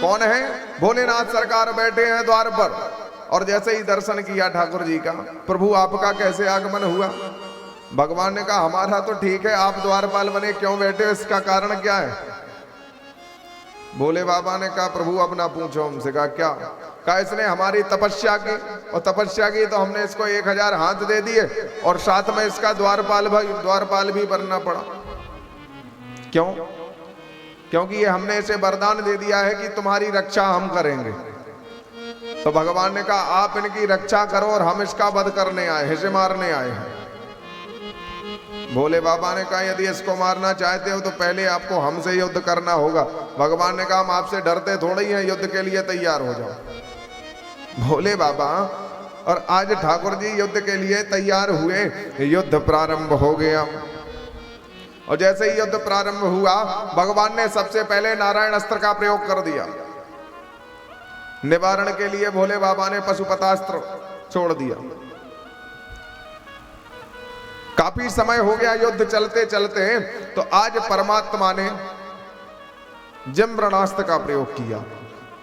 कौन है? भोलेनाथ सरकार बैठे हैं द्वार पर। और जैसे ही दर्शन किया ठाकुर जी का, प्रभु आपका कैसे आगमन हुआ? भगवान ने कहा हमारा तो ठीक है, आप द्वारपाल बने क्यों बैठे हो, इसका कारण क्या है? भोले बाबा ने कहा प्रभु अब ना पूछो हमसे। कहा क्या? कहा इसने हमारी तपस्या की, और तपस्या की तो हमने इसको 1000 हाथ दे दिए, और साथ में इसका द्वारपाल भी बनना पड़ा। क्यों? क्योंकि ये हमने इसे वरदान दे दिया है कि तुम्हारी रक्षा हम करेंगे। तो भगवान ने कहा आप इनकी रक्षा करो और हम इसका वध करने आए हैं, इसे मारने आए हैं। भोले बाबा ने कहा यदि इसको मारना चाहते हो तो पहले आपको हमसे युद्ध करना होगा। भगवान ने कहा हम आपसे डरते थोड़ी हैं, युद्ध के लिए तैयार हो जाओ। भोले बाबा और आज ठाकुर जी युद्ध के लिए तैयार हुए। युद्ध प्रारंभ हो गया, और जैसे ही युद्ध प्रारंभ हुआ भगवान ने सबसे पहले नारायण अस्त्र का प्रयोग कर दिया। निवारण के लिए भोले बाबा ने पशुपतास्त्र छोड़ दिया। काफी समय हो गया युद्ध चलते चलते, तो आज परमात्मा ने जम्रणास्त्र का प्रयोग किया,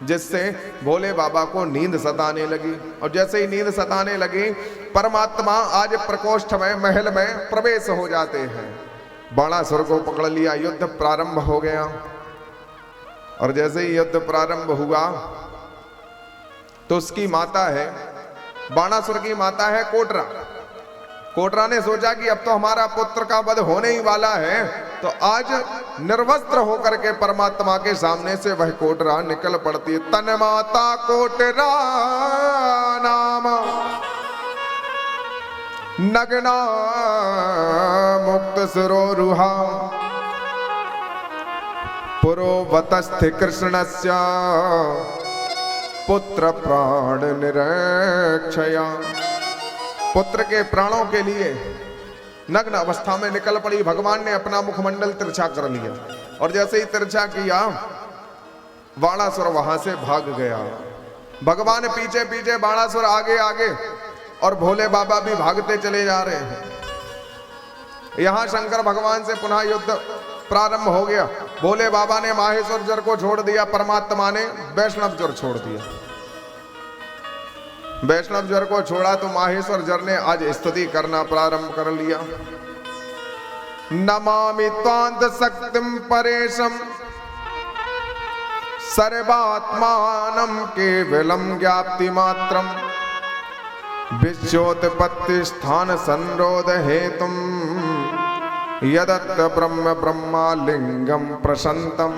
जिससे भोले बाबा को नींद सताने लगी। और जैसे ही नींद सताने लगी, परमात्मा आज प्रकोष्ठ में, महल में प्रवेश हो जाते हैं। बाणासुर को पकड़ लिया। युद्ध प्रारंभ हो गया, और जैसे ही युद्ध प्रारंभ हुआ तो उसकी माता है, बाणासुर की माता है कोटरा। कोटरा ने सोचा कि अब तो हमारा पुत्र का वध होने ही वाला है, तो आज निर्वस्त्र होकर के परमात्मा के सामने से वह कोटरा निकल पड़ती है। तन माता कोटरा नाम नग्ना मुक्त सुरोरुहा पुरोवतस्थे कृष्णस्य पुत्र प्राण निरक्षया। पुत्र के प्राणों के लिए नग्न अवस्था में निकल पड़ी। भगवान ने अपना मुखमंडल तिरछा कर लिया, और जैसे ही तिरछा किया बाणासुर वहां से भाग गया। भगवान पीछे पीछे, बाणासुर आगे आगे, और भोले बाबा भी भागते चले जा रहे हैं। यहां शंकर भगवान से पुनः युद्ध प्रारंभ हो गया। भोले बाबा ने माहेश्वर जर को छोड़ दिया, परमात्मा ने वैष्णव जर छोड़ दिया। वैष्णव जर को छोड़ा तो माहेश्वर जर ने आज स्तुति करना प्रारंभ कर लिया। नमामि त्वांत शक्तिम परेशम सर्वात्मानं केवलम ज्ञाप्ति मात्रम विश्वोत्पत्ति स्थान संरोध हेतुम यदत् ब्रह्म ब्रह्मालिंगम प्रशंतम।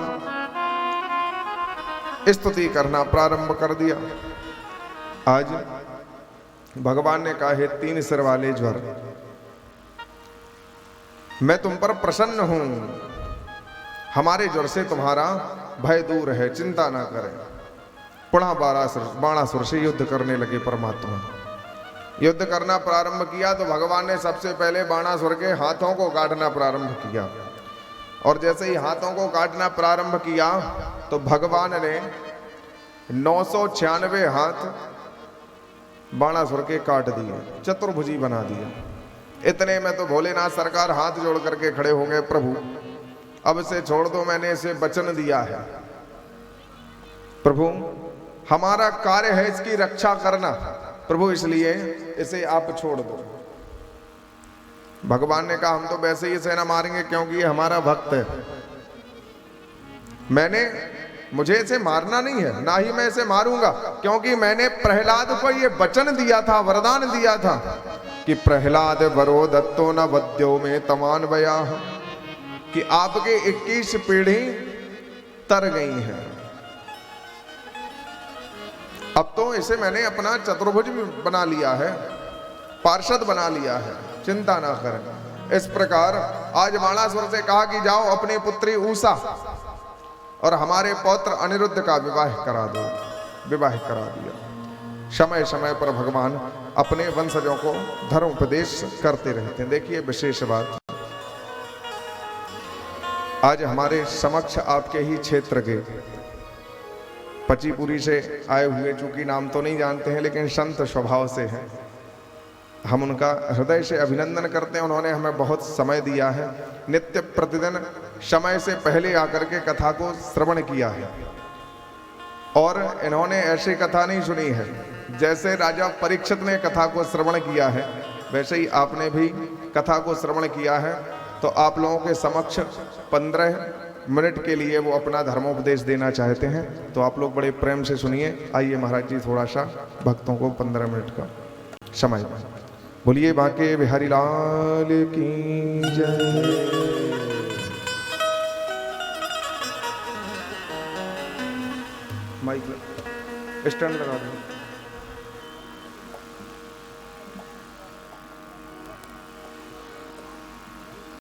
स्तुति करना प्रारंभ कर दिया। आज भगवान ने कहा है 3 सिर वाले ज्वर, मैं तुम पर प्रसन्न हूं, हमारे ज्वर से तुम्हारा भय दूर है, चिंता ना करें। पुनः बाणासुर से युद्ध करने लगे परमात्मा। युद्ध करना प्रारंभ किया तो भगवान ने सबसे पहले बाणासुर के हाथों को काटना प्रारंभ किया। और जैसे ही हाथों को काटना प्रारंभ किया तो भगवान ने 996 हाथ बाणासुर के काट दिए, चतुर्भुजी बना दिया। इतने में तो भोलेनाथ सरकार हाथ जोड़ करके खड़े हो गए, प्रभु अब से छोड़ दो, मैंने इसे वचन दिया है। प्रभु हमारा कार्य है इसकी रक्षा करना, प्रभु इसलिए इसे आप छोड़ दो। भगवान ने कहा हम तो वैसे ही इसे ना मारेंगे क्योंकि ये हमारा भक्त है। मुझे इसे मारना नहीं है, ना ही मैं इसे मारूंगा, क्योंकि मैंने प्रहलाद को ये वचन दिया था, वरदान दिया था कि प्रहलाद वरो दत्तो न वद्यो में तमान बया, कि आपके 21 पीढ़ी तर गई हैं। अब तो इसे मैंने अपना चतुर्भुज बना लिया है, पार्षद बना लिया है, चिंता ना करें। इस प्रकार आज बाणासुर से कहा कि जाओ अपनी पुत्री उषा और हमारे पौत्र अनिरुद्ध का विवाह करा दो। विवाह करा दिया। समय समय पर भगवान अपने वंशजों को धर्मोपदेश करते रहते हैं। देखिए विशेष बात, आज हमारे समक्ष आपके ही क्षेत्र के पचीपुरी से आए हुए, चूंकि नाम तो नहीं जानते हैं लेकिन संत स्वभाव से हैं, हम उनका हृदय से अभिनंदन करते हैं। उन्होंने हमें बहुत समय दिया है, नित्य प्रतिदिन समय से पहले आकर के कथा को श्रवण किया है। और इन्होंने ऐसी कथा नहीं सुनी है, जैसे राजा परीक्षित ने कथा को श्रवण किया है वैसे ही आपने भी कथा को श्रवण किया है। तो आप लोगों के समक्ष 15 मिनट के लिए वो अपना धर्मोपदेश देना चाहते हैं, तो आप लोग बड़े प्रेम से सुनिए। आइए महाराज जी, थोड़ा सा भक्तों को 15 मिनट का समय। बोलिए बांके बिहारी लाल की जय। माइक स्टैंड लगा दो।